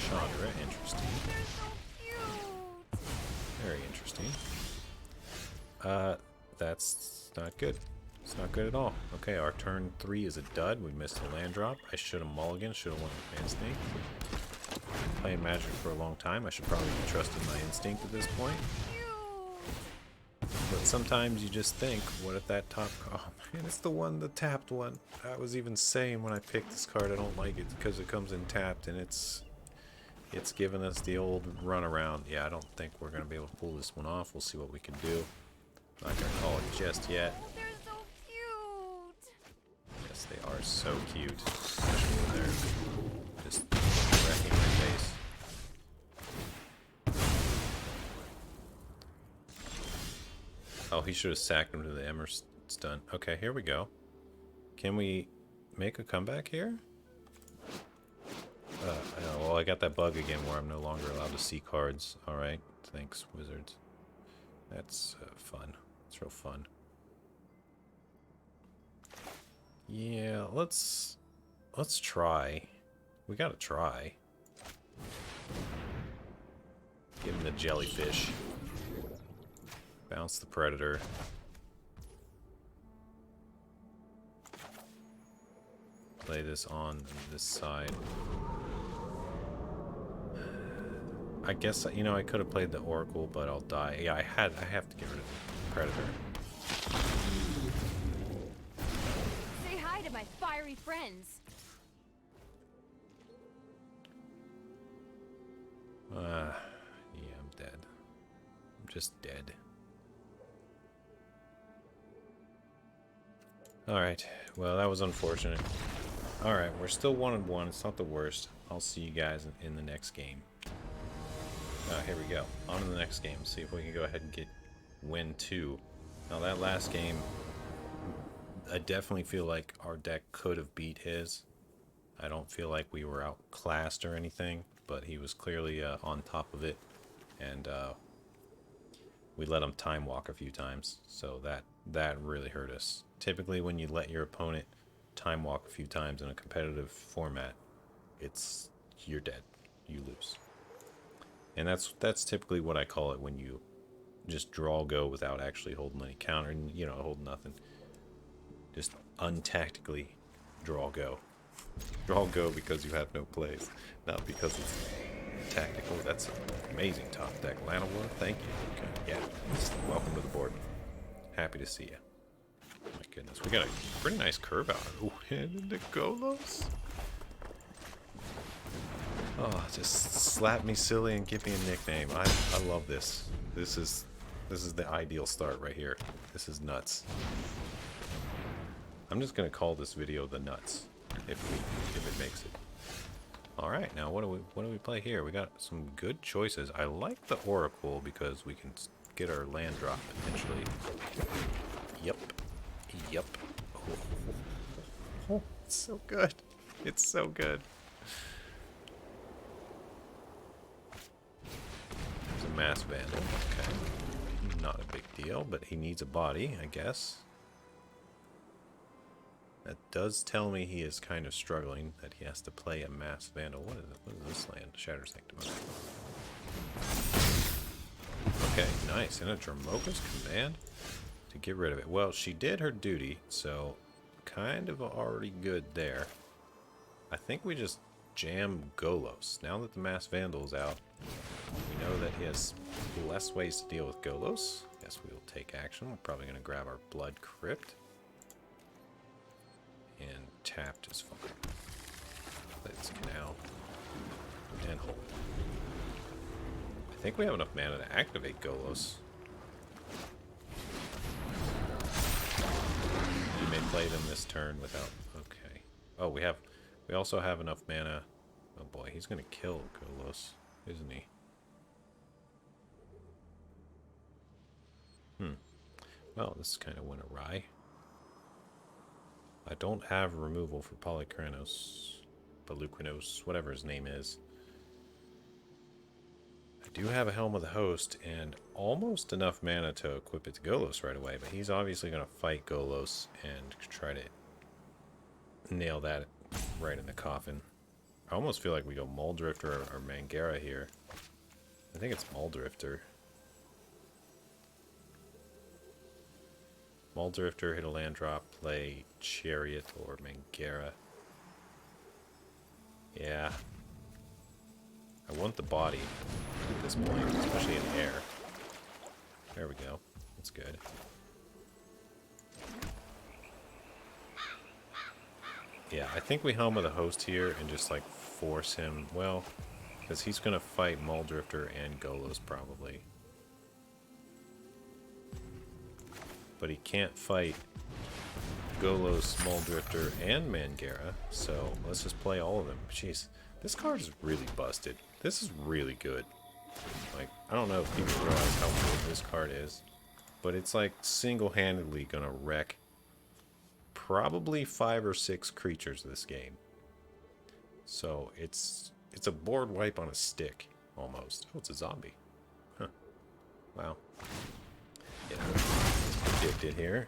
Chandra. Interesting. Very interesting. That's not good. It's not good at all. Okay, our turn 3 is a dud. We missed a land drop. I should have mulliganed. Should have won with instinct. Playing Magic for a long time. I should probably be trusting my instinct at this point. But sometimes you just think, what if that top... Oh man, it's the tapped one. I was even saying when I picked this card I don't like it because it comes in tapped and it's giving us the old runaround. Yeah, I don't think we're going to be able to pull this one off. We'll see what we can do. Not going to call it just yet. They're so cute. Yes, they are so cute. Especially when they're just wrecking my face. Oh, he should have sacked him to the Emmer stun. Okay, here we go. Can we make a comeback here? Well, I got that bug again where I'm no longer allowed to see cards. Alright, thanks, wizards. That's fun. It's real fun. Yeah, let's try. We gotta try. Give him the jellyfish. Bounce the Predator. Play this on this side. I guess, you know, I could have played the Oracle, but I'll die. Yeah, I have to get rid of the Predator. Say hi to my fiery friends. Yeah, I'm dead. I'm just dead. Alright, well that was unfortunate. Alright, we're still 1-1. It's not the worst. I'll see you guys in the next game. Here we go. On to the next game. See if we can go ahead and get win 2. Now that last game, I definitely feel like our deck could have beat his. I don't feel like we were outclassed or anything, but he was clearly on top of it. And we let him time walk a few times, so that really hurt us. Typically when you let your opponent time walk a few times in a competitive format, you're dead. You lose. And that's typically what I call it when you just draw go without actually holding any counter, and you know, hold nothing. Just untactically draw go. Draw go because you have no plays, not because it's tactical. That's an amazing top deck. Lana War, thank you. Okay, yeah, welcome to the board. Happy to see you. Oh my goodness, we got a pretty nice curve out. Ooh, and the Golos. Oh, just slap me silly and give me a nickname. I love this. This is the ideal start right here. This is nuts. I'm just gonna call this video the nuts if it makes it. All right, now what do we play here? We got some good choices. I like the Oracle because we can get our land drop potentially. Yep. Oh, it's so good. It's so good. There's a Mass Vandal. Okay. Not a big deal, but he needs a body, I guess. That does tell me he is kind of struggling, that he has to play a Mass Vandal. What is it? What is this land? Shatter Sanctum. Okay, nice. And a Dramoka's Command to get rid of it. Well, she did her duty, so kind of already good there. I think we just jam Golos. Now that the Mass Vandal is out, we know that he has less ways to deal with Golos. Guess we will take action. We're probably going to grab our Blood Crypt. And tapped is fine. Let's Canal and hold. I think we have enough mana to activate Golos. You may play them this turn without. Okay. Oh, we also have enough mana. Oh boy, he's gonna kill Golos, isn't he? Well, this kind of went awry. I don't have removal for Polykranos, Balukranos, whatever his name is. I do have a Helm of the Host and almost enough mana to equip it to Golos right away, but he's obviously going to fight Golos and try to nail that right in the coffin. I almost feel like we go Muldrifter or Mangara here. I think it's Muldrifter. Muldrifter, hit a land drop, play Chariot or Mangara. Yeah. I want the body at this point, especially in air. There we go. That's good. Yeah, I think we Helm of the Host here and just like force him, well, because he's going to fight Muldrifter and Golos probably. But he can't fight Golos, Muldrifter, and Mangara, so let's just play all of them. Jeez, this card is really busted. This is really good. Like, I don't know if people realize how good this card is, but it's like single-handedly gonna wreck probably 5 or 6 creatures this game. So it's a board wipe on a stick, almost. Oh, it's a zombie. Huh. Wow. Yeah. Predicted here.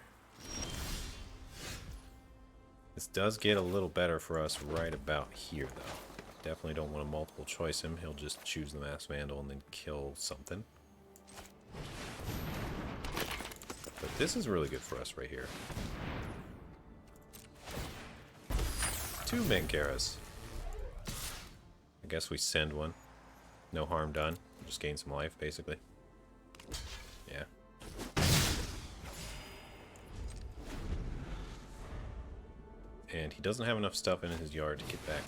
This does get a little better for us right about here, though. Definitely don't want to multiple choice him. He'll just choose the Mass Vandal and then kill something. But this is really good for us right here. 2 Mangaras. I guess we send one. No harm done. Just gain some life, basically. Yeah. And he doesn't have enough stuff in his yard to get back.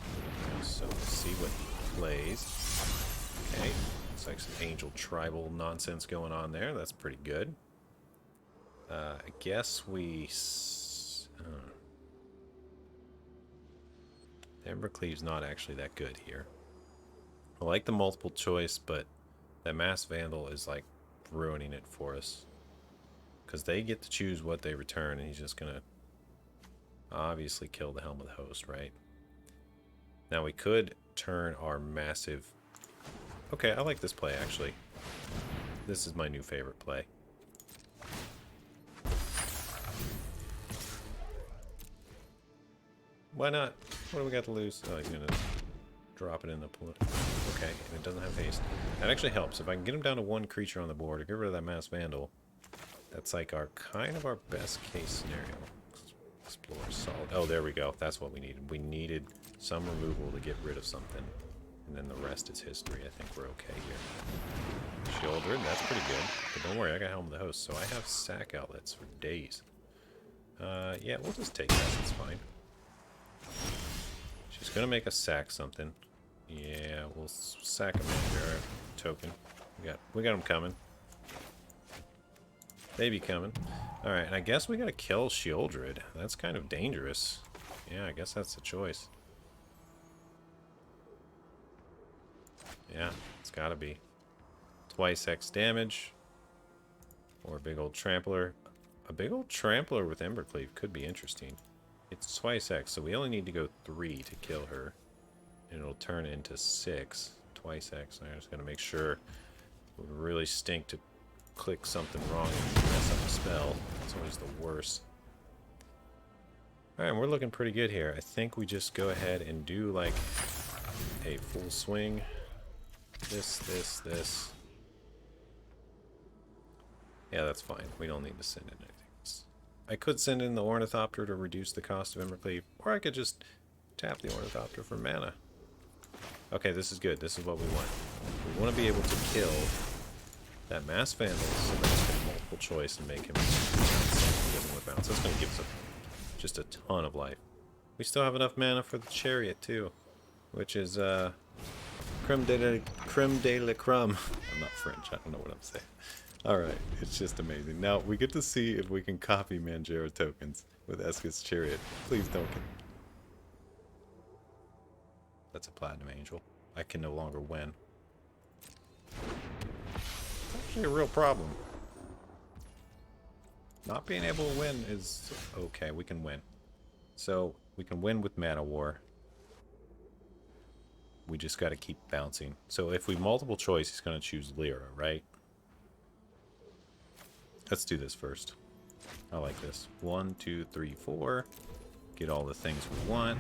So we'll see what he plays. Okay. Looks like some Angel Tribal nonsense going on there. That's pretty good. I guess we... Embercleave's not actually that good here. I like the multiple choice, but that Mass Vandal is like ruining it for us. Because they get to choose what they return, and he's just going to obviously kill the Helm of the Host, right? Now we could turn our massive... Okay, I like this play, actually. This is my new favorite play. Why not? What do we got to lose? Oh, he's going to drop it in the... Okay, and it doesn't have haste. That actually helps. If I can get him down to 1 creature on the board to get rid of that Mass Vandal, that's like our kind of our best case scenario. Explore solid. Oh, there we go. That's what we needed. We needed some removal to get rid of something. And then the rest is history. I think we're okay here. Shoulder, that's pretty good. But don't worry, I got Helm of the Host, so I have sack outlets for days. Yeah, we'll just take that. It's fine. She's going to make us sack something. Yeah, we'll sack a Mangara token. We got them coming. They be coming. Alright, and I guess we gotta kill Sheoldred. That's kind of dangerous. Yeah, I guess that's the choice. Yeah, it's gotta be. Twice X damage. Or a big old trampler. A big old trampler with Embercleave could be interesting. It's twice X, so we only need to go 3 to kill her. And it'll turn into 6. Twice X. I'm just gonna make sure we really stink to click something wrong and mess up a spell. That's always the worst. Alright, we're looking pretty good here. I think we just go ahead and do like a full swing. This. Yeah, that's fine. We don't need to send in anything else. I could send in the Ornithopter to reduce the cost of Embercleave, or I could just tap the Ornithopter for mana. Okay, this is good. This is what we want. We want to be able to kill that Mass Vandal so that we can multiple choice and make him bounce. That's going to give us just a ton of life. We still have enough mana for the Chariot too, which is creme de la creme. I'm not French. I don't know what I'm saying. All right, it's just amazing. Now we get to see if we can copy Mangara tokens with Eskith's Chariot. Please don't. That's a Platinum Angel. I can no longer win. Actually a real problem. Not being able to win is okay. We can win. So we can win with Mana War. We just got to keep bouncing. So if we multiple choice, he's going to choose Lyra, right? Let's do this first. I like this. 1, 2, 3, 4. Get all the things we want.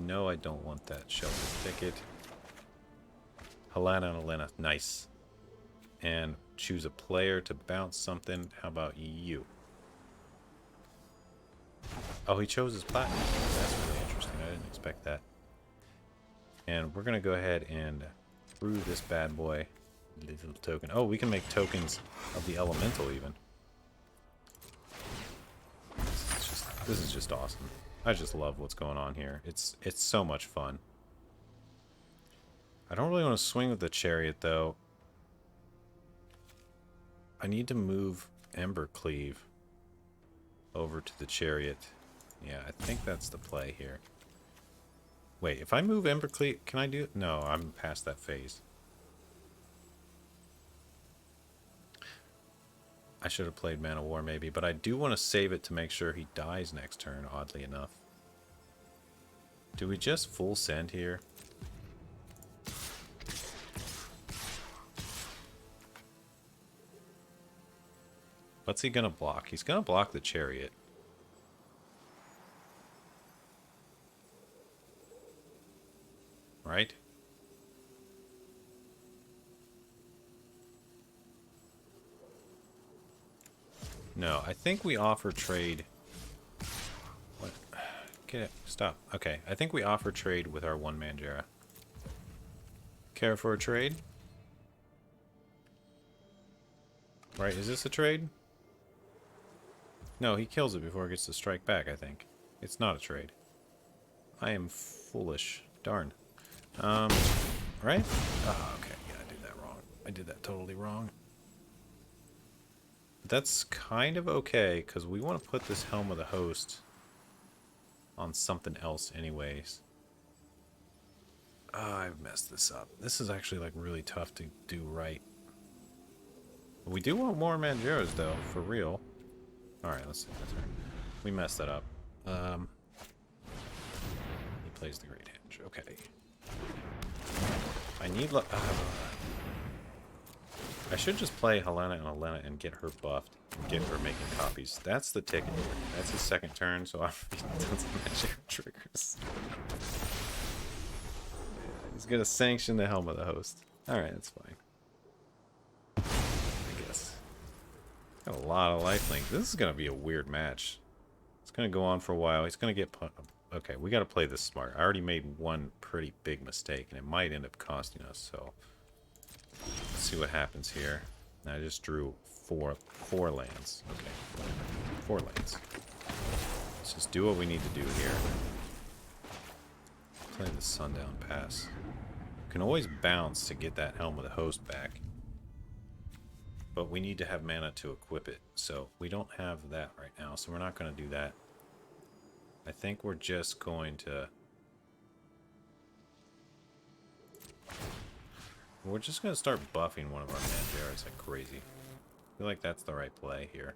No, I don't want that Shelter Thicket. Halana and Helena. Nice. And choose a player to bounce something. How about you? Oh, he chose his platinum. That's really interesting. I didn't expect that. And we're going to go ahead and brew this bad boy. Little token. Oh, we can make tokens of the elemental even. This is just awesome. I just love what's going on here. It's so much fun. I don't really want to swing with the chariot though. I need to move Embercleave over to the chariot. Yeah, I think that's the play here. Wait, if I move Embercleave, can I do it? No, I'm past that phase. I should have played Mana War maybe, but I do want to save it to make sure he dies next turn, oddly enough. Do we just full send here? What's he gonna block? He's gonna block the chariot. Right? No, I think we offer trade. What? Get it. Stop. Okay, I think we offer trade with our one Mangara. Care for a trade? Right, is this a trade? No, he kills it before it gets to strike back, I think. It's not a trade. I am foolish. Darn. Right? Oh, okay. Yeah, I did that wrong. I did that totally wrong. But that's kind of okay, because we want to put this Helm of the Host on something else anyways. Oh, I've messed this up. This is actually like really tough to do right. We do want more Mangaras though, for real. Alright, let's see. We messed that up. He plays the Great Henge. Okay. I need... I should just play Halana and Helena and get her buffed. And get her making copies. That's the ticket. That's his second turn, so he doesn't magic triggers. He's gonna sanction the Helm of the Host. Alright, that's fine. I guess. Got a lot of lifelink. This is gonna be a weird match. It's gonna go on for a while. He's gonna get... Okay, we gotta play this smart. I already made one pretty big mistake, and it might end up costing us, so... Let's see what happens here. I just drew four lands. Okay. 4 lands. Let's just do what we need to do here. Play the Sundown Pass. You can always bounce to get that Helm of the Host back. But we need to have mana to equip it. So we don't have that right now, so we're not going to do that. I think we're just going to... We're just going to start buffing one of our Mangaras like crazy. I feel like that's the right play here.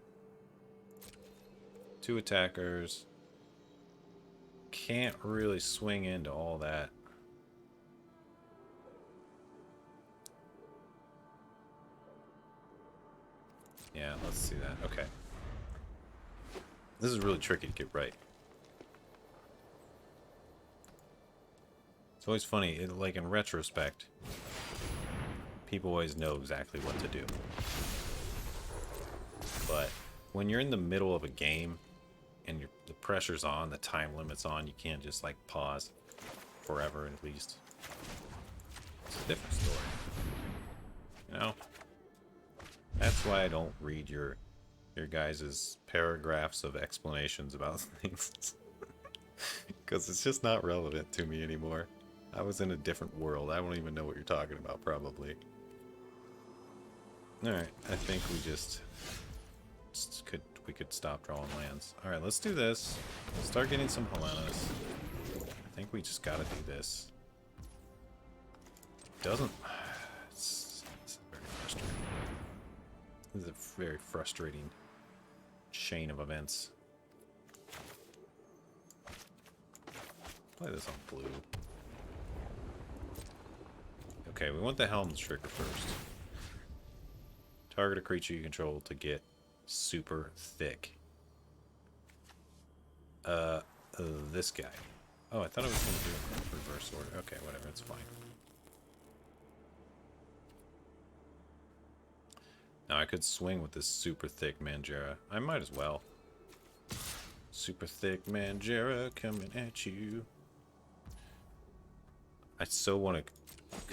2 attackers. Can't really swing into all that. Yeah, let's see that. Okay. This is really tricky to get right. It's always funny, like in retrospect, people always know exactly what to do. But when you're in the middle of a game and the pressure's on, the time limit's on, you can't just like pause forever at least. It's a different story. You know? That's why I don't read your guys' paragraphs of explanations about things. Because it's just not relevant to me anymore. I was in a different world. I don't even know what you're talking about, probably. Alright, I think we we could stop drawing lands. Alright, let's do this. Let's start getting some Halanas. I think we just gotta do this. Doesn't... It's very frustrating. This is a very frustrating chain of events. Play this on blue. Okay, we want the Helm's trigger first. Target a creature you control to get super thick. This guy. Oh, I thought I was going to do it in reverse order. Okay, whatever, it's fine. Now I could swing with this super thick Mangara. I might as well. Super thick Mangara coming at you. I so want to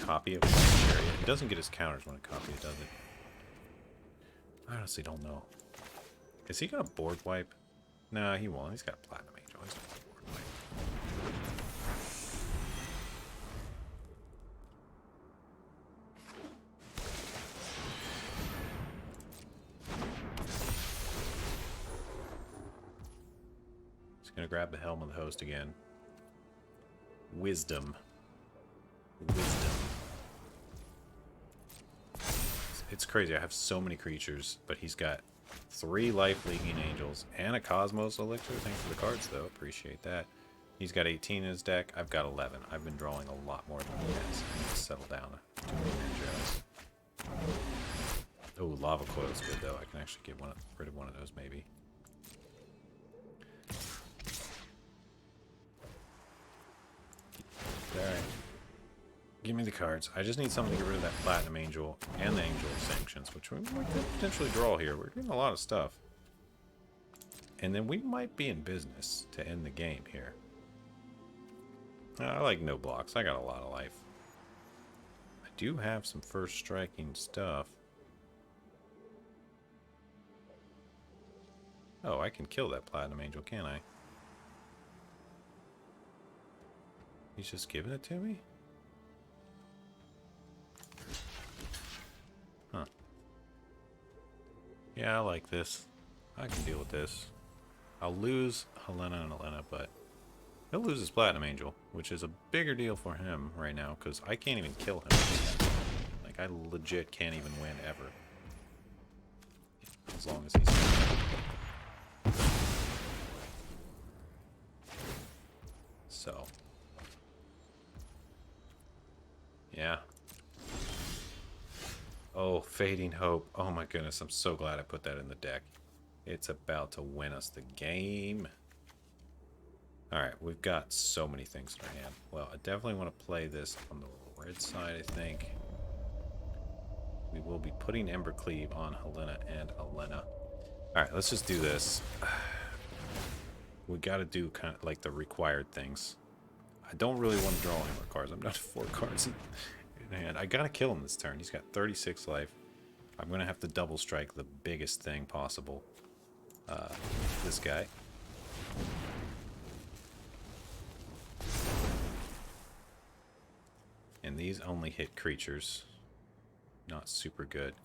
copy it with Mangara. It doesn't get his counters when I copy it, does it? I honestly don't know. Is he gonna board wipe? Nah, he won't. He's got a Platinum Angel. He's not gonna board wipe. He's gonna grab the Helm of the Host again. Wisdom. Wisdom. It's crazy. I have so many creatures, but he's got 3 Life Leaking Angels and a Cosmos Elixir. Thanks for the cards, though. Appreciate that. He's got 18 in his deck. I've got 11. I've been drawing a lot more than he has. I need to settle down. Oh, Lava Coil's good, though. I can actually get rid of one of those, maybe. Alright. Give me the cards. I just need something to get rid of that Platinum Angel and the Angel of Sanctions, which we could potentially draw here. We're doing a lot of stuff. And then we might be in business to end the game here. I like no blocks. I got a lot of life. I do have some first striking stuff. Oh, I can kill that Platinum Angel, can't I? He's just giving it to me? Huh. Yeah, I like this. I can deal with this. I'll lose Halana and Helena, but he'll lose his Platinum Angel, which is a bigger deal for him right now, because I can't even kill him. Like, I legit can't even win ever. As long as he's... So... yeah. Oh, Fading Hope. Oh my goodness, I'm so glad I put that in the deck. It's about to win us the game. Alright, we've got so many things in our hand. Well, I definitely want to play this on the red side, I think. We will be putting Embercleave on Helena and Elena. Alright, let's just do this. We gotta do kind of like the required things. I don't really want to draw any more cards. I'm down to 4 cards in hand. I gotta kill him this turn. He's got 36 life. I'm gonna have to double strike the biggest thing possible. This guy. And these only hit creatures. Not super good.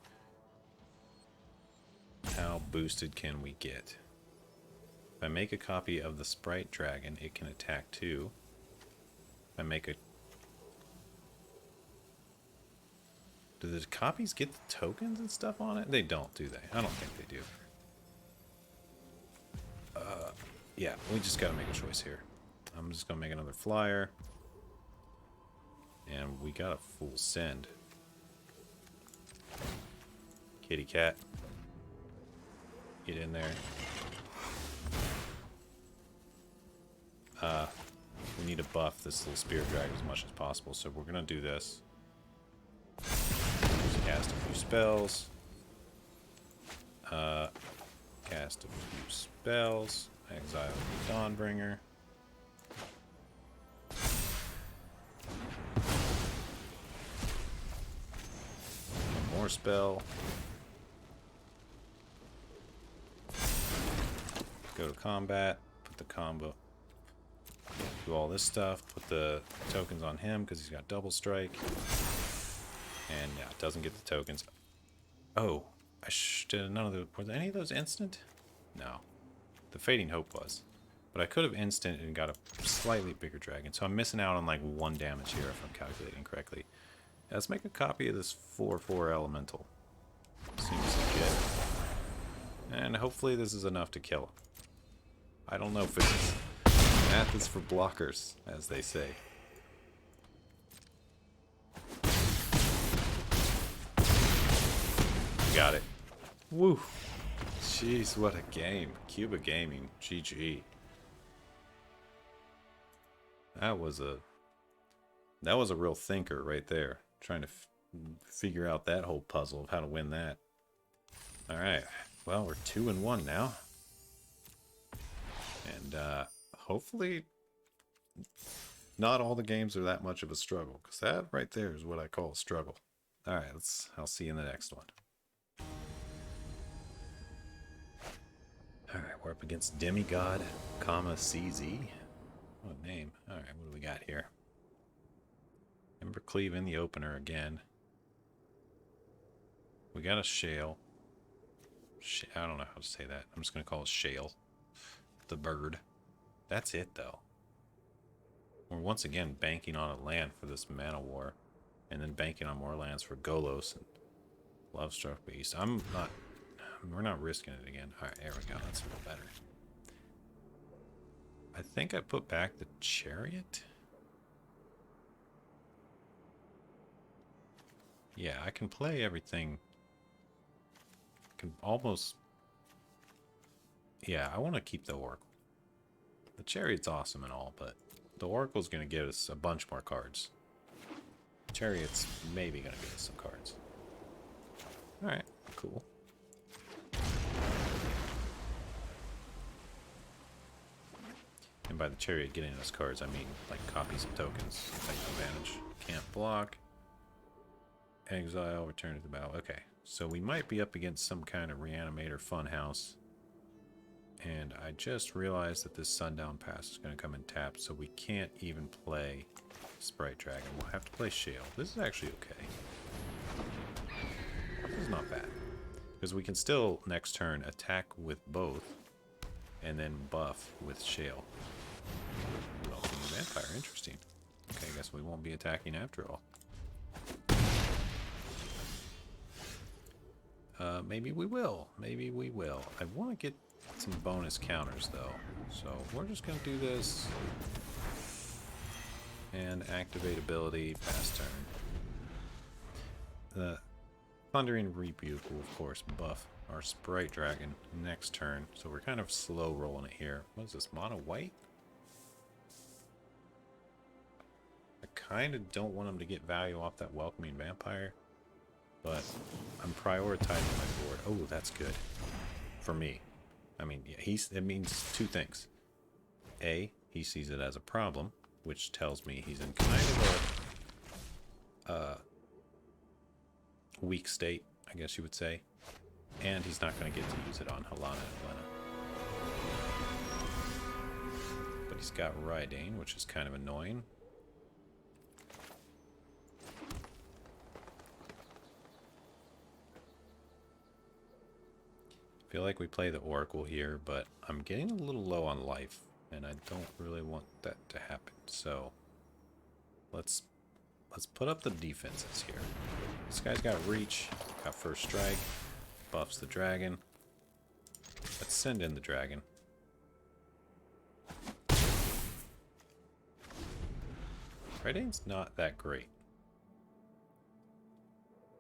How boosted can we get? If I make a copy of the Sprite Dragon, it can attack too. If I make a... Do the copies get the tokens and stuff on it? They don't, do they? I don't think they do. Yeah, we just gotta make a choice here. I'm just gonna make another flyer. And we got a full send. Kitty cat. Get in there. We need to buff this little Spirit Dragon as much as possible, so we're gonna do this. Just cast a few spells. Cast a few spells. Exile the Dawnbringer. One more spell. Go to combat. Put the combo. Do all this stuff. Put the tokens on him because he's got double strike. And yeah, it doesn't get the tokens. Oh, did none of the... Were any of those instant? No. The Fading Hope was. But I could have instant and got a slightly bigger dragon. So I'm missing out on like 1 damage here if I'm calculating correctly. Let's make a copy of this 4/4 elemental. Seems legit. And hopefully this is enough to kill him. I don't know if it's... Math is for blockers, as they say. Got it. Woo! Jeez, what a game. Cuba Gaming. GG. That was a real thinker right there. Trying to figure out that whole puzzle of how to win that. Alright. Well, we're 2-1 now. And hopefully not all the games are that much of a struggle, because that right there is what I call a struggle. Alright, I'll see you in the next one. Alright, we're up against Demigod, CZ. What a name. Alright, what do we got here? Embercleave in the opener again. We got a Shale. I don't know how to say that. I'm just going to call it Shale. The bird. That's it, though. We're once again banking on a land for this Mana War. And then banking on more lands for Golos and Lovestruck Beast. We're not risking it again. Alright, there we go. That's a little better. I think I put back the Chariot. Yeah, I can play everything. Can almost... Yeah, I want to keep the Oracle. The Chariot's awesome and all, but the Oracle's going to give us a bunch more cards. The Chariot's maybe going to give us some cards. Alright, cool. And by the Chariot getting us cards, I mean like copies of tokens. Like advantage. Can't block. Exile, return to the battle. Okay, so we might be up against some kind of Reanimator Funhouse. And I just realized that this Sundown Pass is going to come in tapped, so we can't even play Sprite Dragon. We'll have to play Shale. This is actually okay. This is not bad. Because we can still, next turn, attack with both, and then buff with Shale. Welcome Vampire, interesting. Okay, I guess we won't be attacking after all. Maybe we will. Maybe we will. I want to get some bonus counters, though. So we're just going to do this. And activate ability, fast turn. The Thundering Rebuke will, of course, buff our Sprite Dragon next turn. So we're kind of slow rolling it here. What is this, mono white? I kind of don't want him to get value off that Welcoming Vampire. But I'm prioritizing my board. Oh, that's good. For me. I mean, yeah, it means two things. A, he sees it as a problem, which tells me he's in kind of a weak state, I guess you would say. And he's not going to get to use it on Halana and Helena. But he's got Rydane, which is kind of annoying. I feel like we play the Oracle here, but I'm getting a little low on life, and I don't really want that to happen. So let's put up the defenses here. This guy's got reach, got first strike, buffs the dragon. Let's send in the dragon. Rydane's not that great.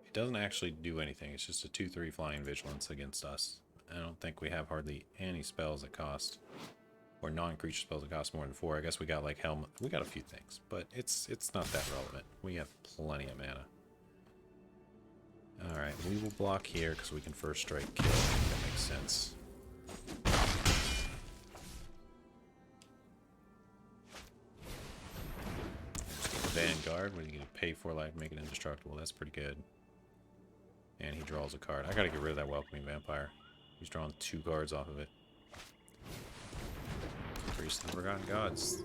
It doesn't actually do anything. It's just a 2/3 flying vigilance against us. I don't think we have hardly any spells that cost, or non-creature spells that cost more than 4. I guess we got like Helm. We got a few things, but it's not that relevant. We have plenty of mana. All right, we will block here because we can first strike kill. That makes sense. Vanguard, what are you gonna pay for? Like make it indestructible. That's pretty good. And he draws a card. I gotta get rid of that Welcoming Vampire. He's drawn 2 cards off of it. Priest of the Forgotten Gods.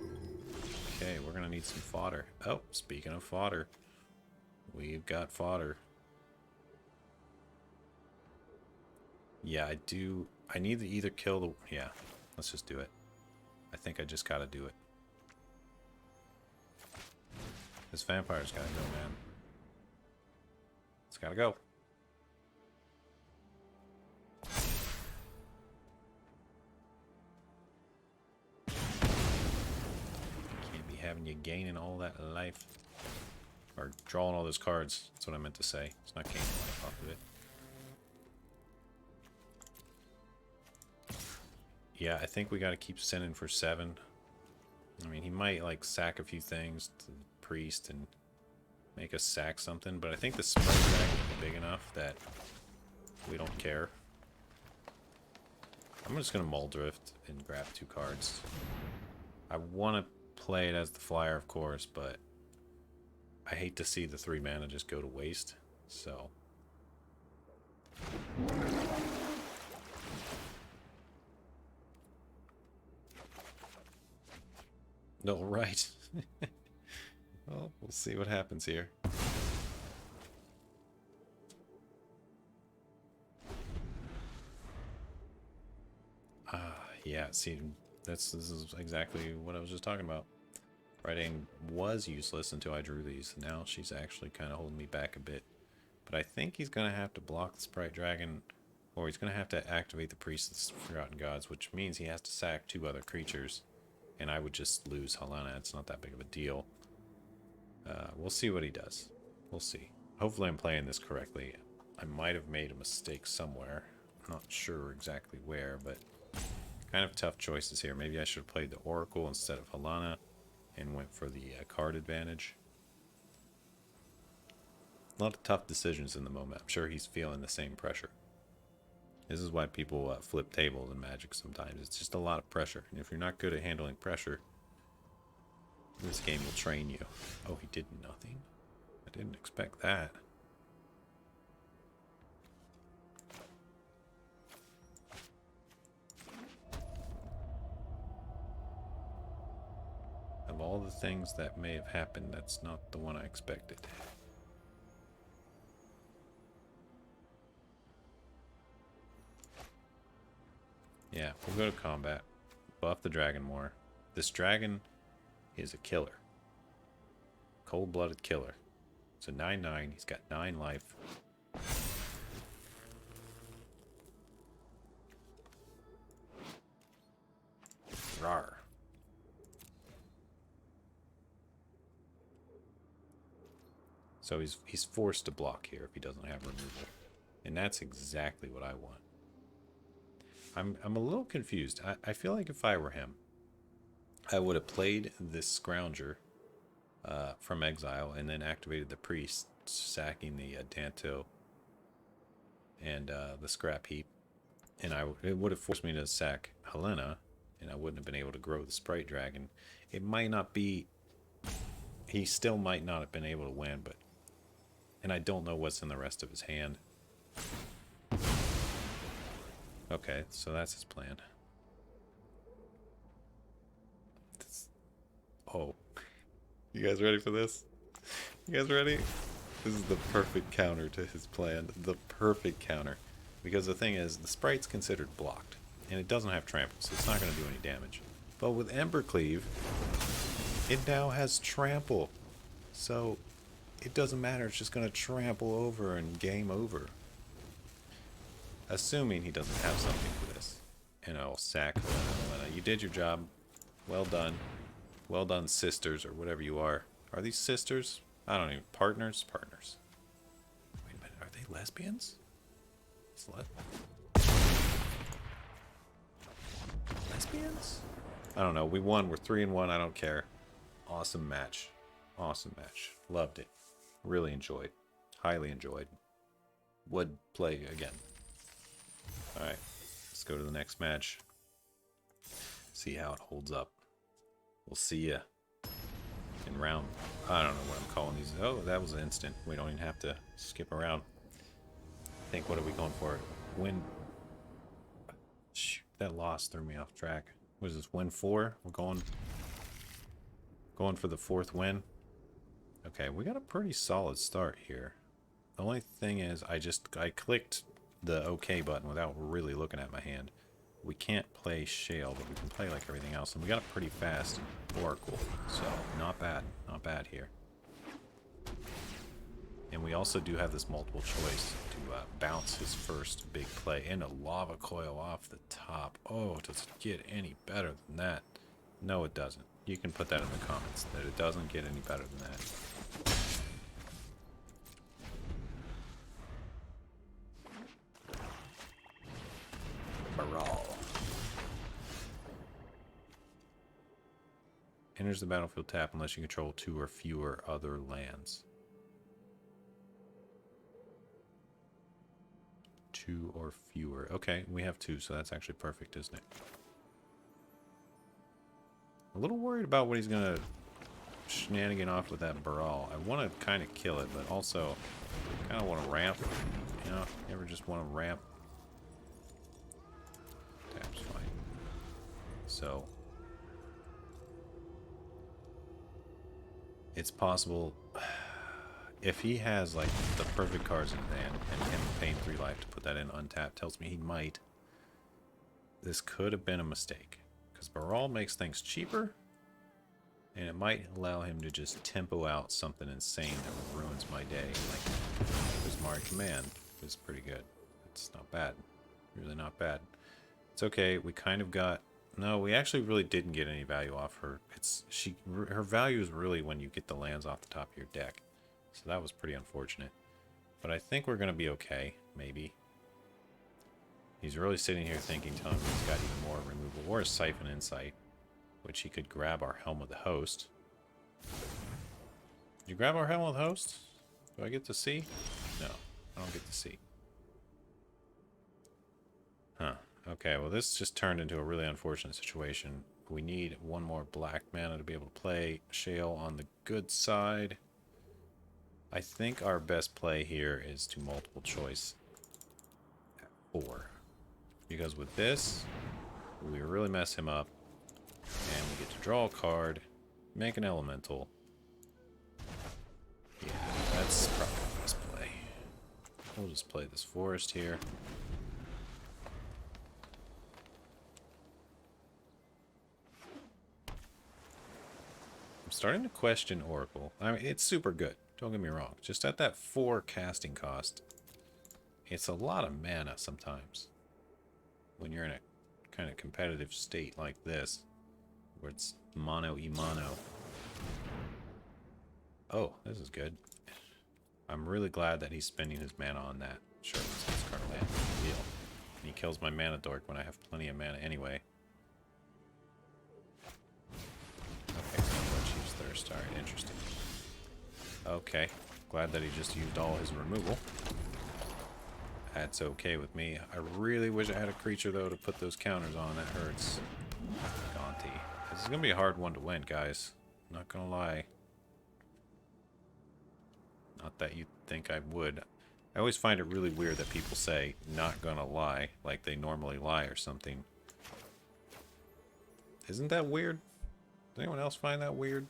Okay, we're gonna need some fodder. Oh, speaking of fodder, we've got fodder. Yeah, I do. I need to either kill the... Yeah, let's just do it. I think I just gotta do it. This vampire's gotta go, man. It's gotta go. having you gaining all that life. Or drawing all those cards. That's what I meant to say. It's not gaining life off of it. Yeah, I think we got to keep sending for 7. I mean, he might, like, sack a few things to the priest and make us sack something, but I think the sprite dragon is big enough that we don't care. I'm just going to Mull Drift and grab 2 cards. I want to play it as the flyer, of course, but I hate to see the 3 mana just go to waste, so... No, right. Well, we'll see what happens here. Yeah, see, this is exactly what I was just talking about. Writing was useless until I drew these. Now she's actually kind of holding me back a bit. But I think he's going to have to block the Sprite Dragon, or he's going to have to activate the Priest of the Forgotten Gods, which means he has to sack 2 other creatures. And I would just lose Halana. It's not that big of a deal. We'll see what he does. We'll see. Hopefully I'm playing this correctly. I might have made a mistake somewhere. I'm not sure exactly where, but kind of tough choices here. Maybe I should have played the Oracle instead of Halana and went for the card advantage. A lot of tough decisions in the moment. I'm sure he's feeling the same pressure. This is why people flip tables in Magic sometimes. It's just a lot of pressure. And if you're not good at handling pressure, this game will train you. Oh, he did nothing? I didn't expect that. Of all the things that may have happened, that's not the one I expected. Yeah, we'll go to combat. Buff the dragon more. This dragon is a killer. Cold-blooded killer. It's a 9/9. He's got 9 life. Rawr. So he's forced to block here if he doesn't have removal. And that's exactly what I want. I'm a little confused. I feel like if I were him, I would have played this Scrounger from exile and then activated the priest, sacking the Danto and the scrap heap. And it would have forced me to sack Helena, and I wouldn't have been able to grow the Sprite Dragon. It might not be... He still might not have been able to win, but... And I don't know what's in the rest of his hand. Okay, so that's his plan. Oh. You guys ready for this? You guys ready? This is the perfect counter to his plan. The perfect counter. Because the thing is, the Sprite's considered blocked. And it doesn't have trample, so it's not going to do any damage. But with Embercleave, it now has trample. So, it doesn't matter. It's just going to trample over and game over. Assuming he doesn't have something for this. And I'll sack Helena. You did your job. Well done. Well done, sisters, or whatever you are. Are these sisters? I don't even... Partners? Partners. Wait a minute. Are they lesbians? Slut? Lesbians? I don't know. We won. We're 3-1. I don't care. Awesome match. Awesome match. Loved it. Really enjoyed. Highly enjoyed. Would play again. Alright, let's go to the next match. See how it holds up. We'll see ya in round... I don't know what I'm calling these. Oh, that was instant. We don't even have to skip around. I think, what are we going for? Win... Shoot, that loss threw me off track. What is this, win 4? We're going for the 4th win. Okay, we got a pretty solid start here. The only thing is, I clicked the OK button without really looking at my hand. We can't play Shale, but we can play like everything else. And we got a pretty fast Oracle, so not bad. Not bad here. And we also do have this multiple choice to bounce his first big play and a Lava Coil off the top. Oh, does it get any better than that? No, it doesn't. You can put that in the comments, that it doesn't get any better than that. Baral. Enters the battlefield tap unless you control 2 or fewer other lands. 2 or fewer. Okay, we have 2, so that's actually perfect, isn't it? A little worried about what he's gonna shenanigan off with that Baral. I want to kind of kill it, but also kind of want to ramp. You know, you ever just want to ramp? Tap's fine. So it's possible if he has like the perfect cards in his hand and him paying 3 life to put that in untapped tells me he might. This could have been a mistake because Baral makes things cheaper, and it might allow him to just tempo out something insane that ruins my day. Like Prismari Command is pretty good. It's not bad, really not bad. It's okay. We kind of got. No, we actually really didn't get any value off her. Her value is really when you get the lands off the top of your deck. So that was pretty unfortunate. But I think we're going to be okay, maybe. He's really sitting here thinking, telling me he's got even more removal or a Siphon Insight, which he could grab our Helm of the Host. Did you grab our Helm of the Host? Do I get to see? No, I don't get to see. Huh. Okay, well this just turned into a really unfortunate situation. We need 1 more black mana to be able to play Shale on the good side. I think our best play here is to multiple choice at 4. Because with this, we really mess him up. And we get to draw a card, make an elemental. Yeah, that's probably the best play. We'll just play this forest here. I'm starting to question Oracle. I mean, it's super good. Don't get me wrong. Just at that 4 casting cost, it's a lot of mana sometimes. When you're in a kind of competitive state like this, where it's mono-e-mono. Oh, this is good. I'm really glad that he's spending his mana on that. Sure, it's his card land. Deal. And he kills my mana dork when I have plenty of mana anyway. Okay, so Chief's Thirst. Alright, interesting. Okay, glad that he just used all his removal. That's okay with me. I really wish I had a creature, though, to put those counters on. That hurts. Gonti. This is going to be a hard one to win, guys. Not going to lie. Not that you think I would. I always find it really weird that people say, not going to lie, like they normally lie or something. Isn't that weird? Does anyone else find that weird?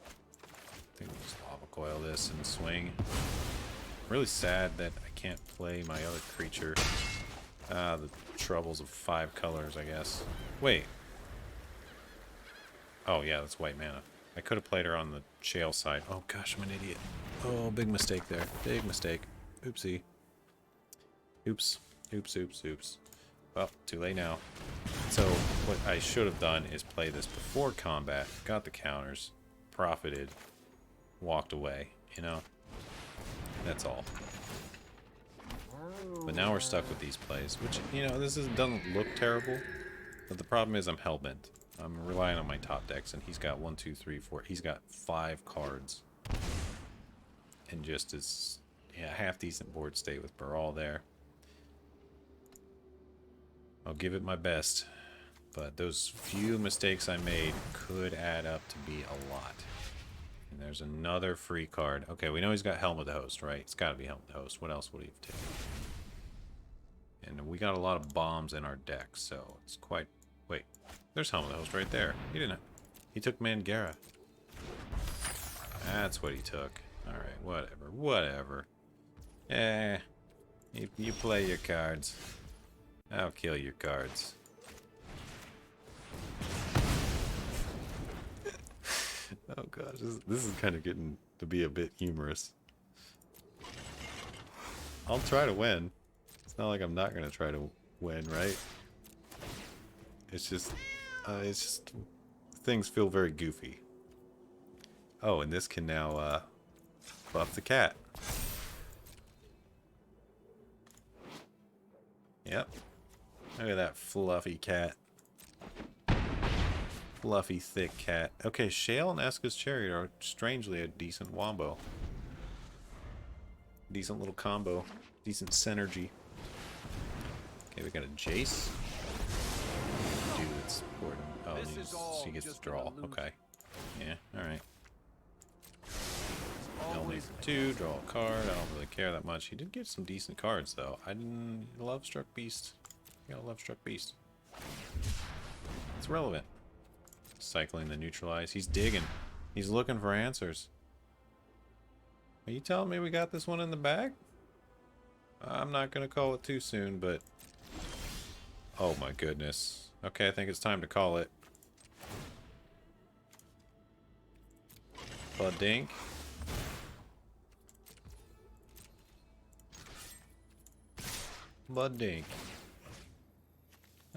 I think we'll just lava coil this and swing. I'm really sad that I can't play my other creature. The troubles of 5 colors, I guess. Wait. Oh, yeah, that's white mana. I could have played her on the Shale side. Oh, gosh, I'm an idiot. Oh, big mistake there. Big mistake. Oopsie. Oops. Oops, oops, oops. Well, too late now. So, what I should have done is play this before combat, got the counters, profited, walked away, you know? That's all. But now we're stuck with these plays, which, you know, doesn't look terrible, but the problem is I'm hellbent. I'm relying on my top decks, and he's got 1, 2, 3, 4. He's got 5 cards. And just as, yeah, half-decent board state with Baral there. I'll give it my best, but those few mistakes I made could add up to be a lot. And there's another free card. Okay, we know he's got Helm of the Host, right? It's got to be Helm of the Host. What else would he have taken? And we got a lot of bombs in our deck, so it's quite... Wait, there's Helm of the Host right there. He didn't... He took Mangara. That's what he took. Alright, whatever. Whatever. You play your cards. I'll kill your cards. Oh gosh, this is kind of getting to be a bit humorous. I'll try to win. It's not like I'm not gonna try to win, right? It's just things feel very goofy. Oh, and this can now buff the cat. Yep. Look at that fluffy cat. Fluffy, thick cat. Okay, Shale and Eska's Chariot are strangely a decent wombo. Decent little combo. Decent synergy. Okay, we got a Jace. Dude, it's important. Oh, she gets to draw. Okay. Yeah, alright. Only 2, draw a card. I don't really care that much. He did get some decent cards, though. I didn't love Struck Beast. You gotta love Struck Beast. It's relevant. Cycling the neutralize. He's digging. He's looking for answers. Are you telling me we got this one in the bag? I'm not gonna call it too soon, but... Oh my goodness. Okay, I think it's time to call it. Bud Dink. Bud Dink.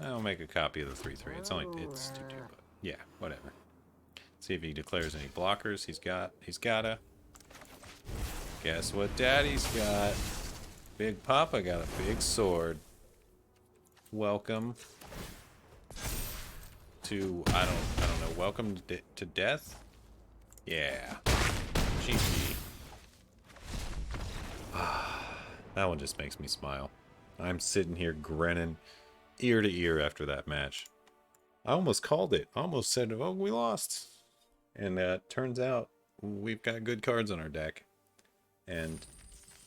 I'll make a copy of the 3/3. It's 2/2, but yeah, whatever. See if he declares any blockers. He's gotta. Guess what Daddy's got? Big Papa got a big sword. Welcome to I don't know. Welcome to death. Yeah. GG. That one just makes me smile. I'm sitting here grinning ear to ear after that match. I almost called it. I almost said, oh, we lost. And turns out we've got good cards on our deck. And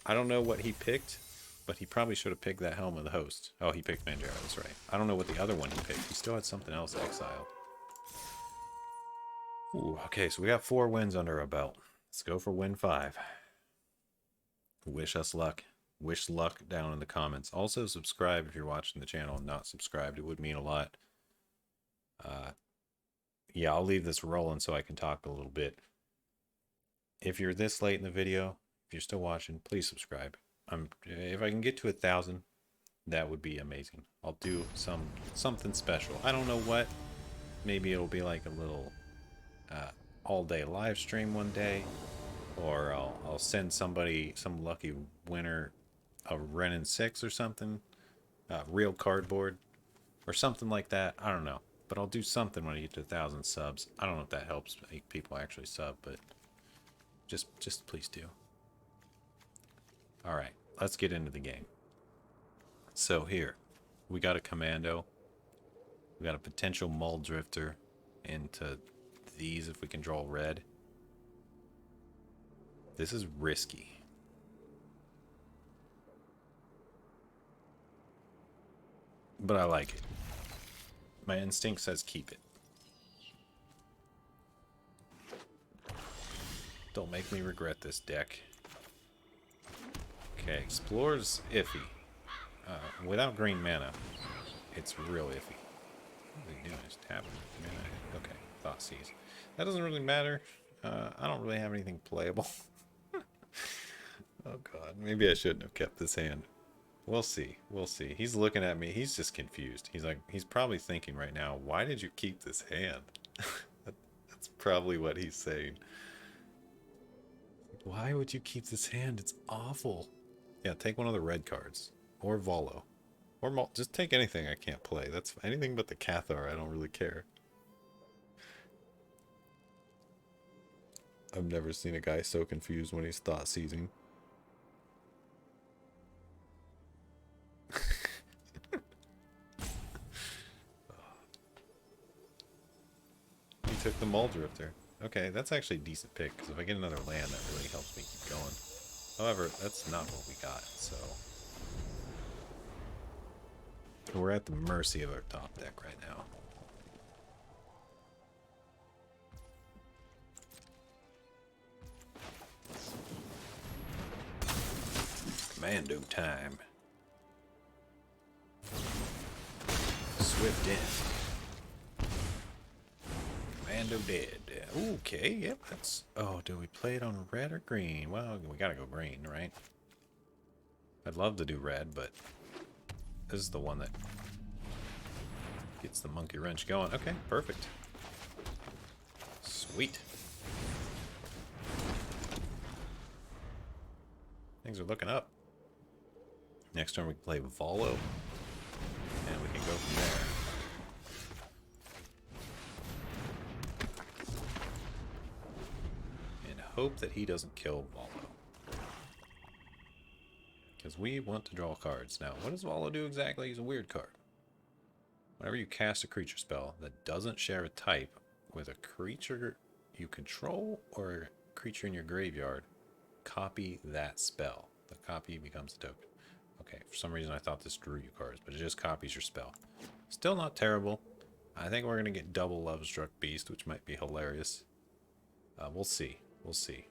I don't know what he picked, but he probably should have picked that Helm of the Host. Oh, he picked Mangara, that's right. I don't know what the other one he picked. He still had something else exiled. Ooh, okay, so we got 4 wins under our belt. Let's go for win 5. Wish us luck. Wish luck down in the comments. Also, subscribe if you're watching the channel and not subscribed. It would mean a lot. Yeah, I'll leave this rolling so I can talk a little bit. If you're this late in the video, if you're still watching, please subscribe. If I can get to 1,000, that would be amazing. I'll do something special. I don't know what. Maybe it'll be like a little all-day live stream one day, or I'll send somebody, some lucky winner, a Ren and 6 or something, real cardboard, or something like that. I don't know, but I'll do something when I get to 1,000 subs. I don't know if that helps make people actually sub, but just please do. All right, let's get into the game. So here, we got a commando. We got a potential Mull Drifter into these if we can draw red. This is risky. But I like it. My instinct says keep it. Don't make me regret this deck. Okay, Explorer's iffy. Without green mana, it's real iffy. What are they doing? Just tapping mana. Okay, Thought Seize. That doesn't really matter. I don't really have anything playable. Oh god, maybe I shouldn't have kept this hand. We'll see. We'll see. He's looking at me. He's just confused. He's probably thinking right now, why did you keep this hand? That's probably what he's saying. Why would you keep this hand? It's awful. Yeah, take one of the red cards. Or Volo. Or just take anything I can't play. That's anything but the Cathar. I don't really care. I've never seen a guy so confused when he's thought seizing. He took the Mull Drifter. Okay, that's actually a decent pick, because if I get another land, that really helps me keep going. However, that's not what we got, so... We're at the mercy of our top deck right now. Commando time. Swift in. Commando dead. Okay, yep, that's... Oh, do we play it on red or green? Well, we gotta go green, right? I'd love to do red, but... This is the one that gets the monkey wrench going. Okay, perfect. Sweet. Things are looking up. Next turn we can play Volo, and we can go from there. And hope that he doesn't kill Volo. Because we want to draw cards. Now, what does Volo do exactly? He's a weird card. Whenever you cast a creature spell that doesn't share a type with a creature you control or a creature in your graveyard, copy that spell. The copy becomes a token. Okay, for some reason I thought this drew you cards, but it just copies your spell. Still not terrible. I think we're going to get double Lovestruck Beast, which might be hilarious. We'll see. We'll see.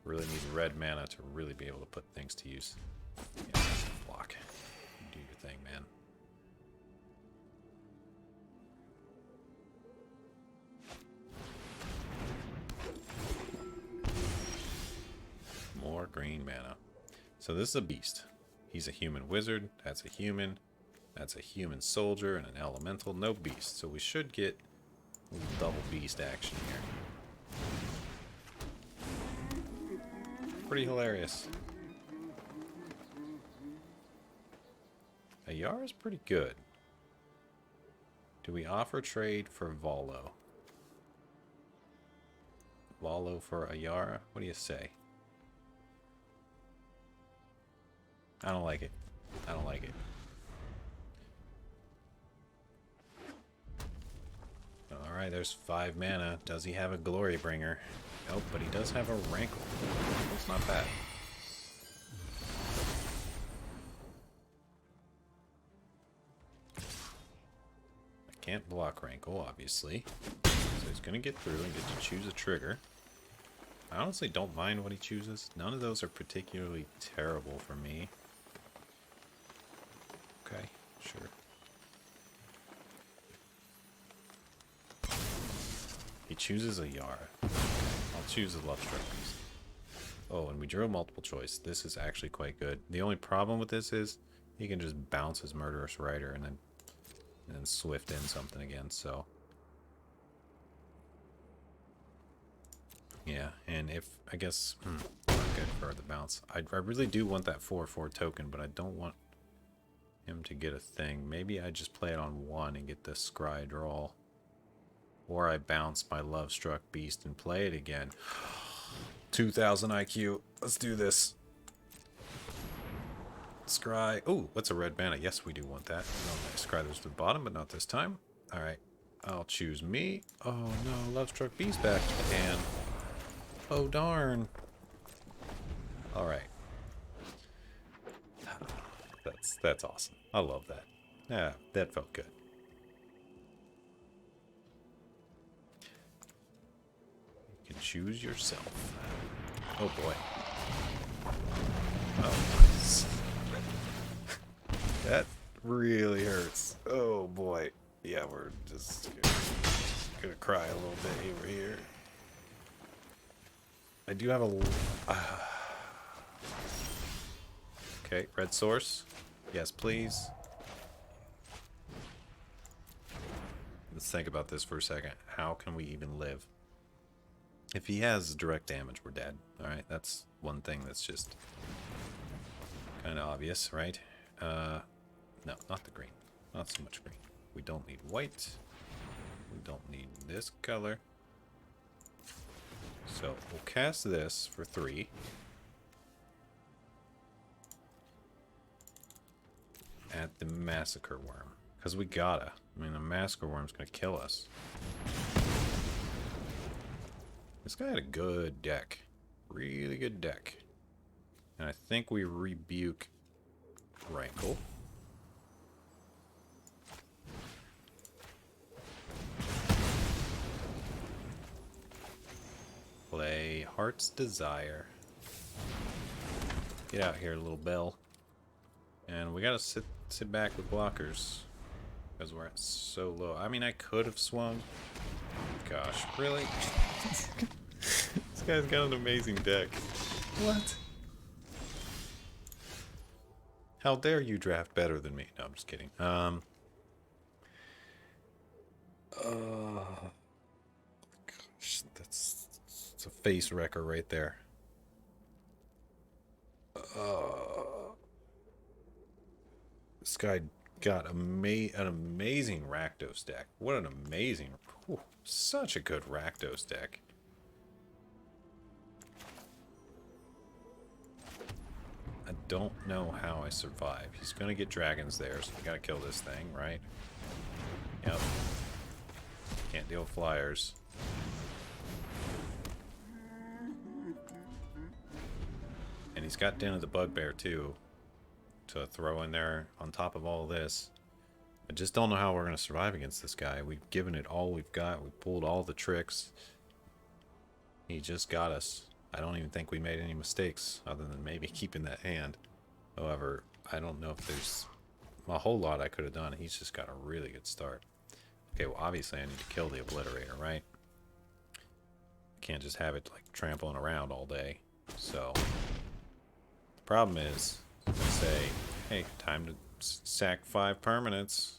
Really need red mana to really be able to put things to use. Yeah, block. Do your thing, man. More green mana. So this is a beast. He's a human wizard. That's a human. That's a human soldier and an elemental. No beast. So we should get a little double beast action here. Pretty hilarious. Ayara is pretty good. Do we offer trade for Volo? Volo for Ayara? What do you say? I don't like it. I don't like it. Alright, there's 5 mana. Does he have a Glory Bringer? Nope, but he does have a Rankle. It's not bad. I can't block Rankle, obviously. So he's going to get through and get to choose a trigger. I honestly don't mind what he chooses. None of those are particularly terrible for me. Okay, sure. He chooses a Yara. I'll choose a Lovestruck Beast. Oh, and we drew a multiple choice. This is actually quite good. The only problem with this is he can just bounce his Murderous Rider and then swift in something again, so. Yeah, and if, I guess, not good for the bounce. I really do want that 4/4 token, but I don't want him to get a thing. Maybe I just play it on 1 and get the Scry draw. Or I bounce my Lovestruck Beast and play it again. 2000 IQ. Let's do this. Scry. Oh, what's a red mana? Yes, we do want that. No, Scry those to the bottom, but not this time. Alright. I'll choose me. Oh no, Lovestruck Beast back to the hand. Oh darn. Alright. That's awesome. I love that. Yeah, that felt good. You can choose yourself. Oh boy. Oh, nice. That really hurts. Oh boy. Yeah, we're just gonna cry a little bit over here. I do have a... Okay, red source. Yes, please. Let's think about this for a second. How can we even live? If he has direct damage, we're dead. Alright, that's one thing that's just kind of obvious, right? No, not the green. Not so much green. We don't need white. We don't need this color. So, we'll cast this for 3. At the Massacre Wurm. Because we gotta. I mean, the Massacre Wurm's gonna kill us. This guy had a good deck. Really good deck. And I think we rebuke Rankle. Play Heart's Desire. Get out here, little bell. And we gotta sit back with blockers. Because we're at so low. I mean, I could have swung. Gosh, really? This guy's got an amazing deck. What? How dare you draft better than me? No, I'm just kidding. face wrecker right there. This guy got an amazing Rakdos deck. What an amazing... Whew, such a good Rakdos deck. I don't know how I survive. He's gonna get dragons there, so we gotta kill this thing, right? Yep. Can't deal with flyers. And he's got Den of the Bugbear too to throw in there on top of all this. I just don't know how we're gonna survive against this guy. We've given it all we've got. We pulled all the tricks. He just got us. I don't even think we made any mistakes other than maybe keeping that hand. However, I don't know if there's a whole lot I could have done. He's just got a really good start. Okay, well, obviously I need to kill the Obliterator, right? Can't just have it like trampling around all day. So the problem is, I say, hey, time to sack 5 permanents.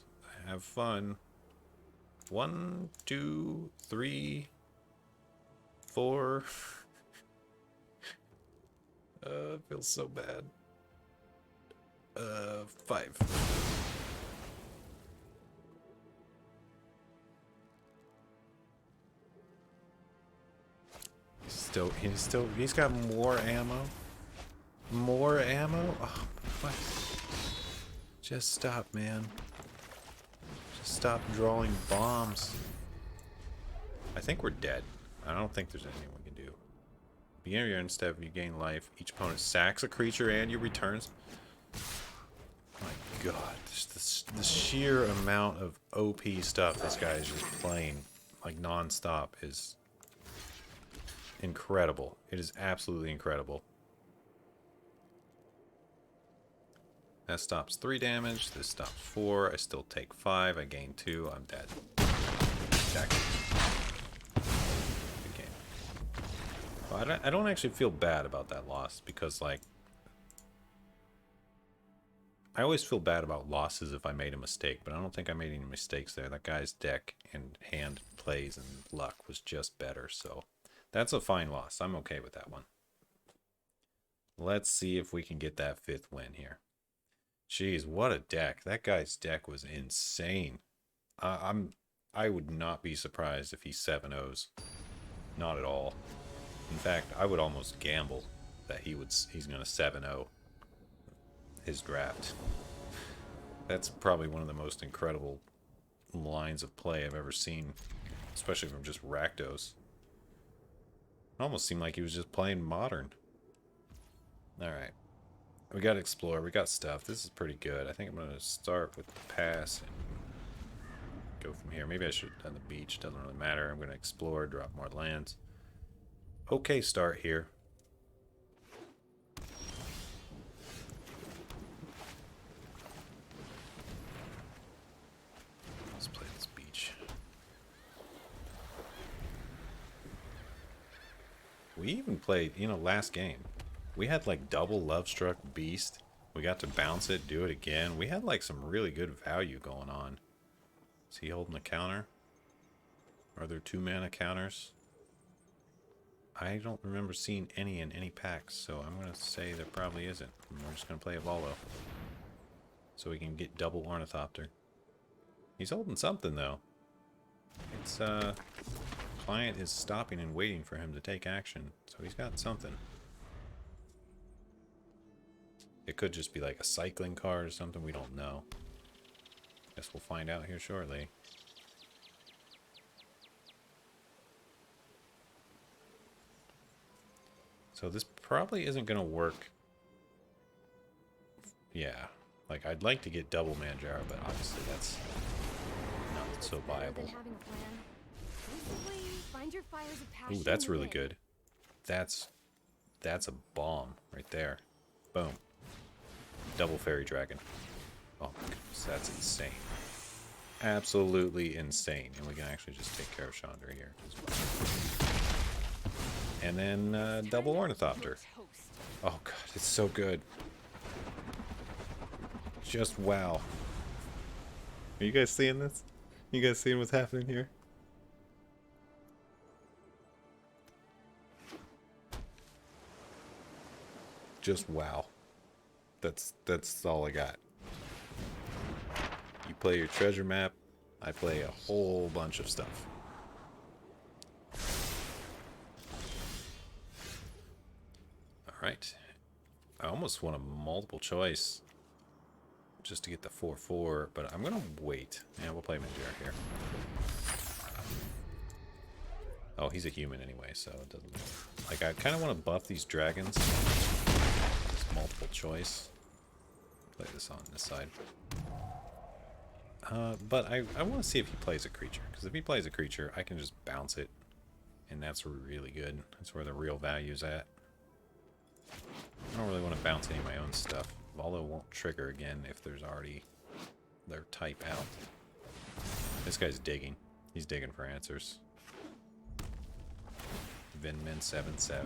Have fun. 1, 2, 3, 4. Feels so bad. 5. He's got more ammo. More ammo? Oh, what? Just stop, man. Just stop drawing bombs. I think we're dead. I don't think there's anything we can do. Beginning of your end step, you gain life. Each opponent sacks a creature and you returns. My god, the sheer amount of OP stuff this guy is just playing, like non-stop, is incredible. It is absolutely incredible. That stops 3 damage. This stops 4. I still take 5. I gain 2. I'm dead. Exactly. Good game. Well, I don't actually feel bad about that loss because, like, I always feel bad about losses if I made a mistake, but I don't think I made any mistakes there. That guy's deck and hand plays and luck was just better, so that's a fine loss. I'm okay with that one. Let's see if we can get that 5th win here. Jeez, what a deck. That guy's deck was insane. I would not be surprised if he 7-0s. Not at all. In fact, I would almost gamble that he's going to 7-0 his draft. That's probably one of the most incredible lines of play I've ever seen, especially from just Rakdos. It almost seemed like he was just playing modern. Alright. We got to explore. We got stuff. This is pretty good. I think I'm going to start with the pass and go from here. Maybe I should have done the beach. Doesn't really matter. I'm going to explore, drop more lands. Okay, start here. Let's play this beach. We even played, last game. We had like double Lovestruck Beast. We got to bounce it, do it again. We had like some really good value going on. Is he holding a counter? Are there 2-mana counters? I don't remember seeing any in any packs, so I'm going to say there probably isn't. We're just going to play a Volo. So we can get double Ornithopter. He's holding something though. It's client is stopping and waiting for him to take action, so he's got something. It could just be like a cycling card or something, we don't know. Guess we'll find out here shortly. So this probably isn't going to work. Yeah, like I'd like to get double Mangara, but obviously that's not so viable. Ooh, that's really good. That's a bomb right there. Boom. Double Fairy Dragon. Oh my goodness, that's insane. Absolutely insane. And we can actually just take care of Chandra here as well. And then double Ornithopter. Oh god, it's so good. Just wow. Are you guys seeing this? You guys seeing what's happening here? just wow. That's all I got. You play your treasure map, I play a whole bunch of stuff. Alright. I almost want a multiple choice just to get the 4/4, but I'm gonna wait. Yeah, we'll play Mangara here. Oh, he's a human anyway, so it doesn't... Like, I kind of want to buff these dragons. This multiple choice. Play this on this side. But I want to see if he plays a creature. Because if he plays a creature, I can just bounce it. And that's really good. That's where the real value's at. I don't really want to bounce any of my own stuff. Volo won't trigger again if there's already their type out. This guy's digging. He's digging for answers. Vinmin 7/7.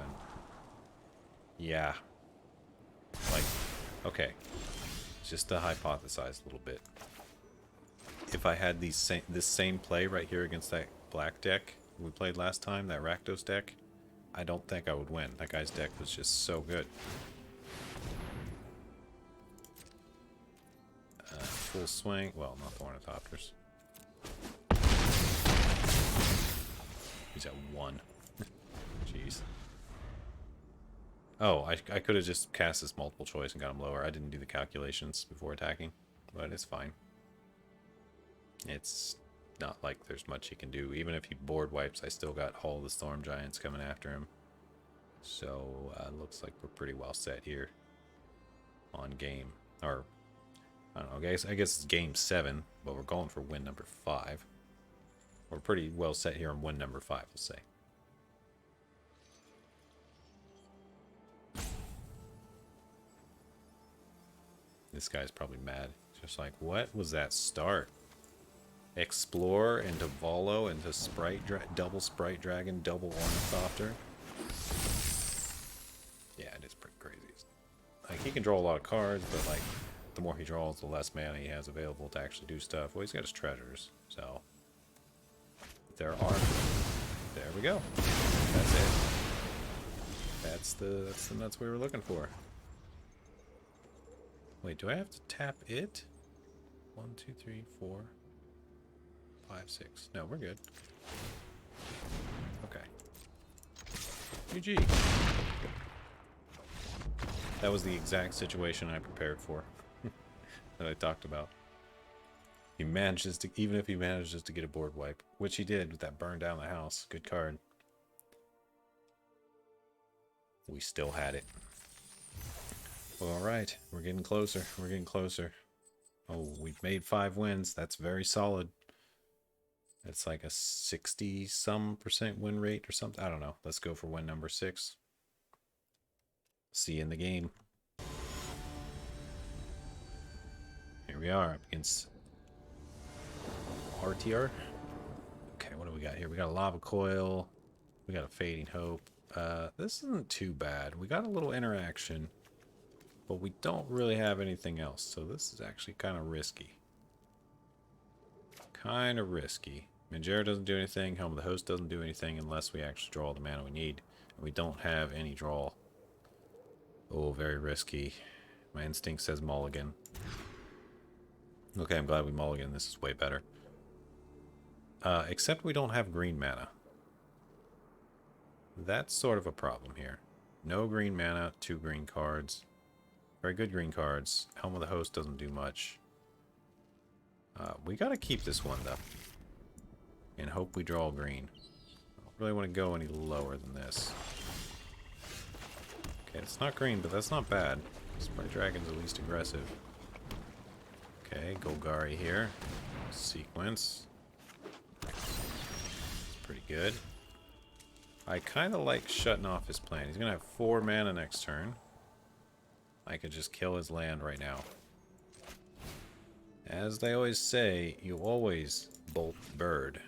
Yeah. Like, okay. Just to hypothesize a little bit. If I had this same play right here against that black deck we played last time, that Rakdos deck, I don't think I would win. That guy's deck was just so good. Full swing. Well, not the Ornithopters. He's at 1. Jeez. Oh, I could have just cast this multiple choice and got him lower. I didn't do the calculations before attacking, but it's fine. It's not like there's much he can do. Even if he board wipes, I still got all the Storm Giants coming after him. So, looks like we're pretty well set here on game. Or, I don't know, I guess it's game 7, but we're going for win number 5. We're pretty well set here on win number 5, we'll say. This guy's probably mad. Just like, what was that start? Explore into Volo into double Sprite Dragon, double Ornithopter. Yeah, it is pretty crazy. Like, he can draw a lot of cards, but like, the more he draws, the less mana he has available to actually do stuff. Well, he's got his treasures, so there we go. That's it. That's the nuts we were looking for. Wait, do I have to tap it? 1, 2, 3, 4, 5, 6. No, we're good. Okay. GG. That was the exact situation I prepared for. That I talked about. He manages to, even if he manages to get a board wipe, which he did with that burn down the house. Good card. We still had it. Well, alright, we're getting closer. We're getting closer. Oh, we've made 5 wins. That's very solid. It's like a 60-some% win rate or something. I don't know. Let's go for win number 6. See you in the game. Here we are up against RTR. Okay, what do we got here? We got a Lava Coil. We got a Fading Hope. This isn't too bad. We got a little interaction, but we don't really have anything else. So this is actually kind of risky. Kind of risky. Mangara doesn't do anything. Helm of the Host doesn't do anything unless we actually draw the mana we need. And we don't have any draw. Oh, very risky. My instinct says mulligan. Okay, I'm glad we mulligan. This is way better. Except we don't have green mana. That's sort of a problem here. No green mana, 2 green cards. Very good green cards. Helm of the Host doesn't do much. We gotta keep this one, though. And hope we draw green. I don't really want to go any lower than this. Okay, it's not green, but that's not bad. Sprite Dragon's the least aggressive. Okay, Golgari here. Sequence. It's pretty good. I kind of like shutting off his plan. He's going to have 4 mana next turn. I could just kill his land right now. As they always say, you always bolt the bird.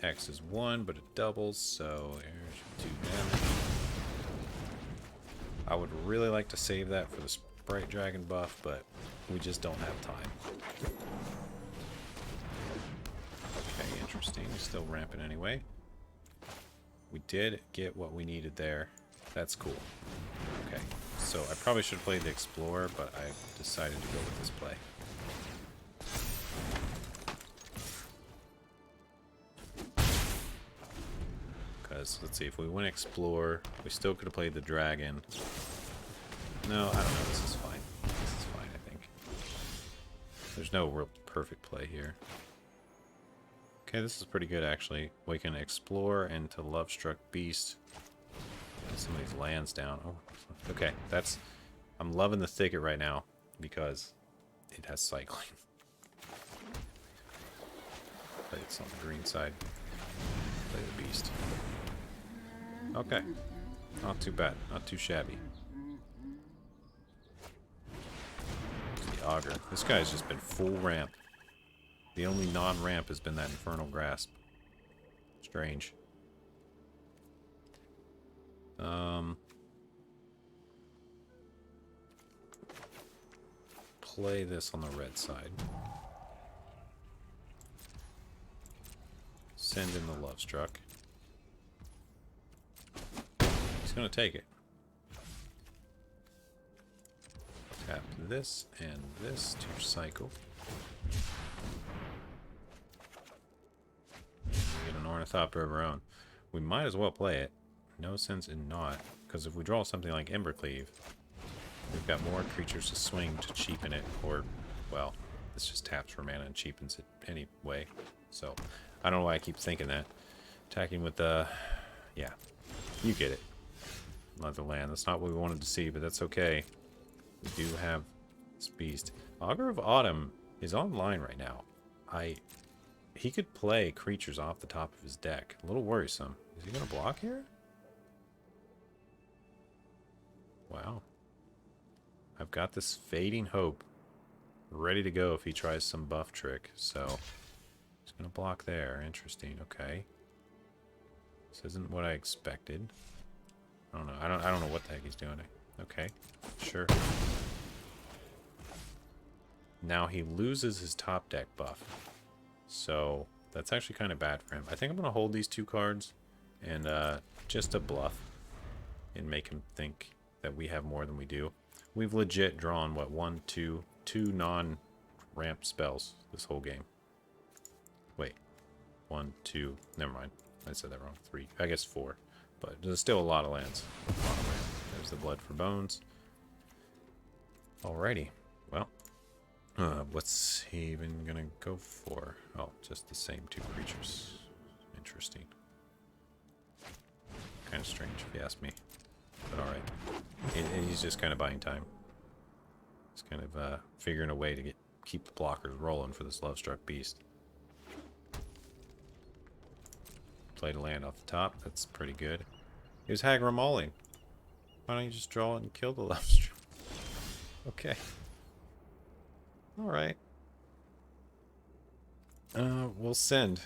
X is 1, but it doubles, so here's 2 damage. I would really like to save that for the Sprite Dragon buff, but we just don't have time. Okay, interesting. He's still ramping anyway. We did get what we needed there. That's cool. Okay. So I probably should have played the Explorer, but I decided to go with this play. Because, let's see, if we went Explore, we still could have played the Dragon. No, I don't know. This is fine. This is fine, I think. There's no real perfect play here. Okay, this is pretty good, actually. We can Explore into Lovestruck Beast. Get some of these lands down. Oh, okay. That's... I'm loving the Thicket right now because it has cycling. Play this on the green side. Play the Beast. Okay. Not too bad. Not too shabby. The Augur. This guy's just been full ramp. The only non-ramp has been that Infernal Grasp. Strange. Play this on the red side. Send in the Lovestruck. He's gonna take it. Tap this and this to cycle. We get an Ornithopter of our own. We might as well play it. No sense in not, because if we draw something like Embercleave, we've got more creatures to swing to cheapen it, or, well, this just taps for mana and cheapens it anyway. So, I don't know why I keep thinking that. Attacking with the... yeah, you get it. Another land. That's not what we wanted to see, but that's okay. We do have this beast. Augur of Autumn is online right now. He could play creatures off the top of his deck. A little worrisome. Is he going to block here? Wow. I've got this Fading Hope ready to go if he tries some buff trick. So, he's going to block there. Interesting. Okay. This isn't what I expected. I don't know. I don't know what the heck he's doing. Okay. Sure. Now he loses his top deck buff. So, that's actually kind of bad for him. I think I'm going to hold these two cards and just a bluff and make him think that we have more than we do. We've legit drawn, what, two non-ramp spells this whole game. Wait. 1, 2, never mind. I said that wrong. 3, I guess 4. But there's still a lot of lands. A lot of ramp. There's the Blood for Bones. Alrighty. Well, what's he even gonna go for? Oh, just the same two creatures. Interesting. Kind of strange, if you ask me. But alright. He's just kind of buying time. He's kind of figuring a way to keep the blockers rolling for this Lovestruck Beast. Played a land off the top. That's pretty good. He was Hagra Mauling. Why don't you just draw it and kill the Lovestruck? Okay. Alright. We'll send.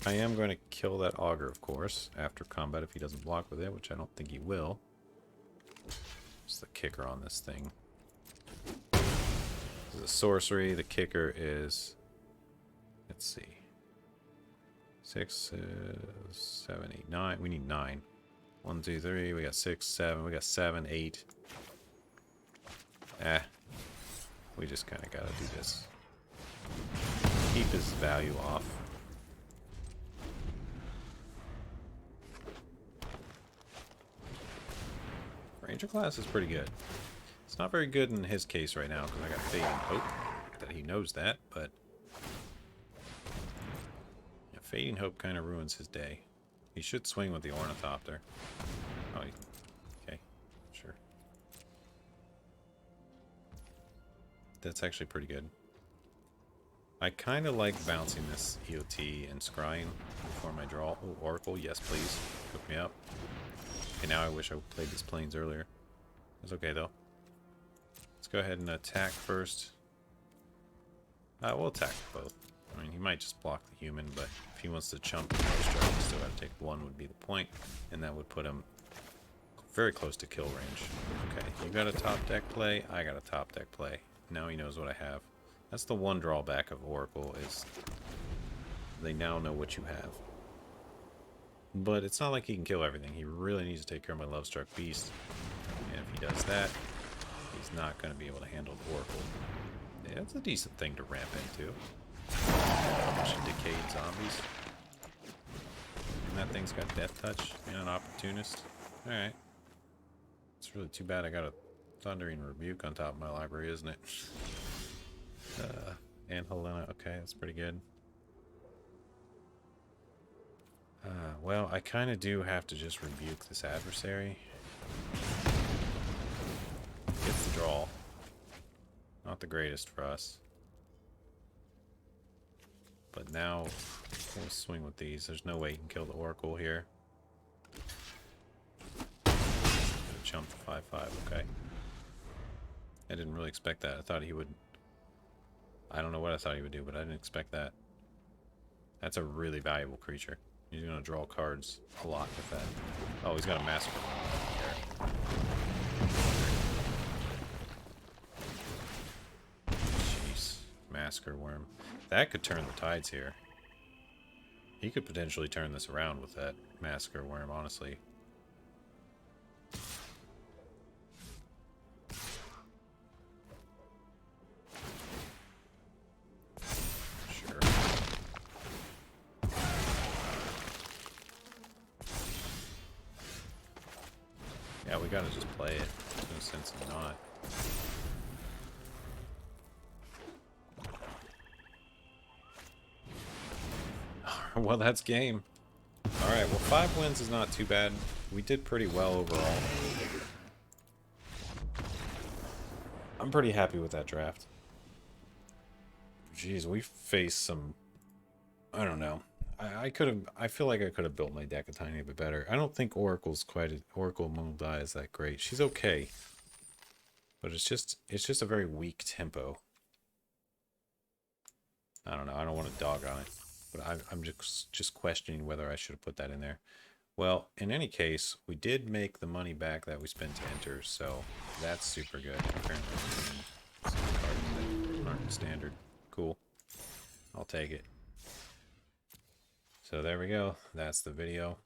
I am going to kill that Augur, of course, after combat if he doesn't block with it, which I don't think he will. It's the kicker on this thing. This is a sorcery. The kicker is... let's see. 6, 7, 8, 9. We need 9. 1, 2, 3. We got 6, 7. We got 7, 8. We just kind of got to do this. Keep his value off. Ranger class is pretty good. It's not very good in his case right now because I got Fading Hope. That he knows that, but... yeah, Fading Hope kind of ruins his day. He should swing with the Ornithopter. Oh, okay. Sure. That's actually pretty good. I kind of like bouncing this EOT and scrying before my draw. Oh, Oracle, yes please. Hook me up. Okay, now I wish I played this Plains earlier. It's okay though. Let's go ahead and attack first. We'll attack both. I mean, he might just block the human, but if he wants to chump the strike, he still got to take 1 would be the point, and that would put him very close to kill range. Okay, you got a top deck play, I got a top deck play. Now he knows what I have. That's the one drawback of Oracle, is they now know what you have. But it's not like he can kill everything. He really needs to take care of my Lovestruck Beast. And if he does that, he's not going to be able to handle the Oracle. Yeah, it's a decent thing to ramp into. A bunch of decayed zombies. And that thing's got death touch and an opportunist. Alright. It's really too bad I got a Thundering Rebuke on top of my library, isn't it? And Halana. Okay, that's pretty good. Well, I kind of do have to just rebuke this adversary. Gets the draw. Not the greatest for us. But now, we'll swing with these. There's no way you can kill the Oracle here. Jump to 5/5, okay. I didn't really expect that. I thought he would... I don't know what I thought he would do, but I didn't expect that. That's a really valuable creature. He's going to draw cards a lot with that. Oh, he's got a Massacre Wurm there. Jeez. Massacre Wurm. That could turn the tides here. He could potentially turn this around with that Massacre Wurm, honestly. Yeah, we gotta just play it. There's no sense in not. Well, that's game. Alright, well 5 wins is not too bad. We did pretty well overall. I'm pretty happy with that draft. Jeez, we faced some... I don't know. I feel like I could have built my deck a tiny bit better. I don't think Oracle Mulda is that great. She's okay. But it's just a very weak tempo. I don't know. I don't want to dog on it. But I'm just questioning whether I should have put that in there. Well, in any case, we did make the money back that we spent to enter, so that's super good. Apparently, some cards that aren't standard. Cool. I'll take it. So there we go. That's the video.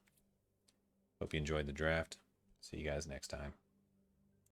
Hope you enjoyed the draft. See you guys next time.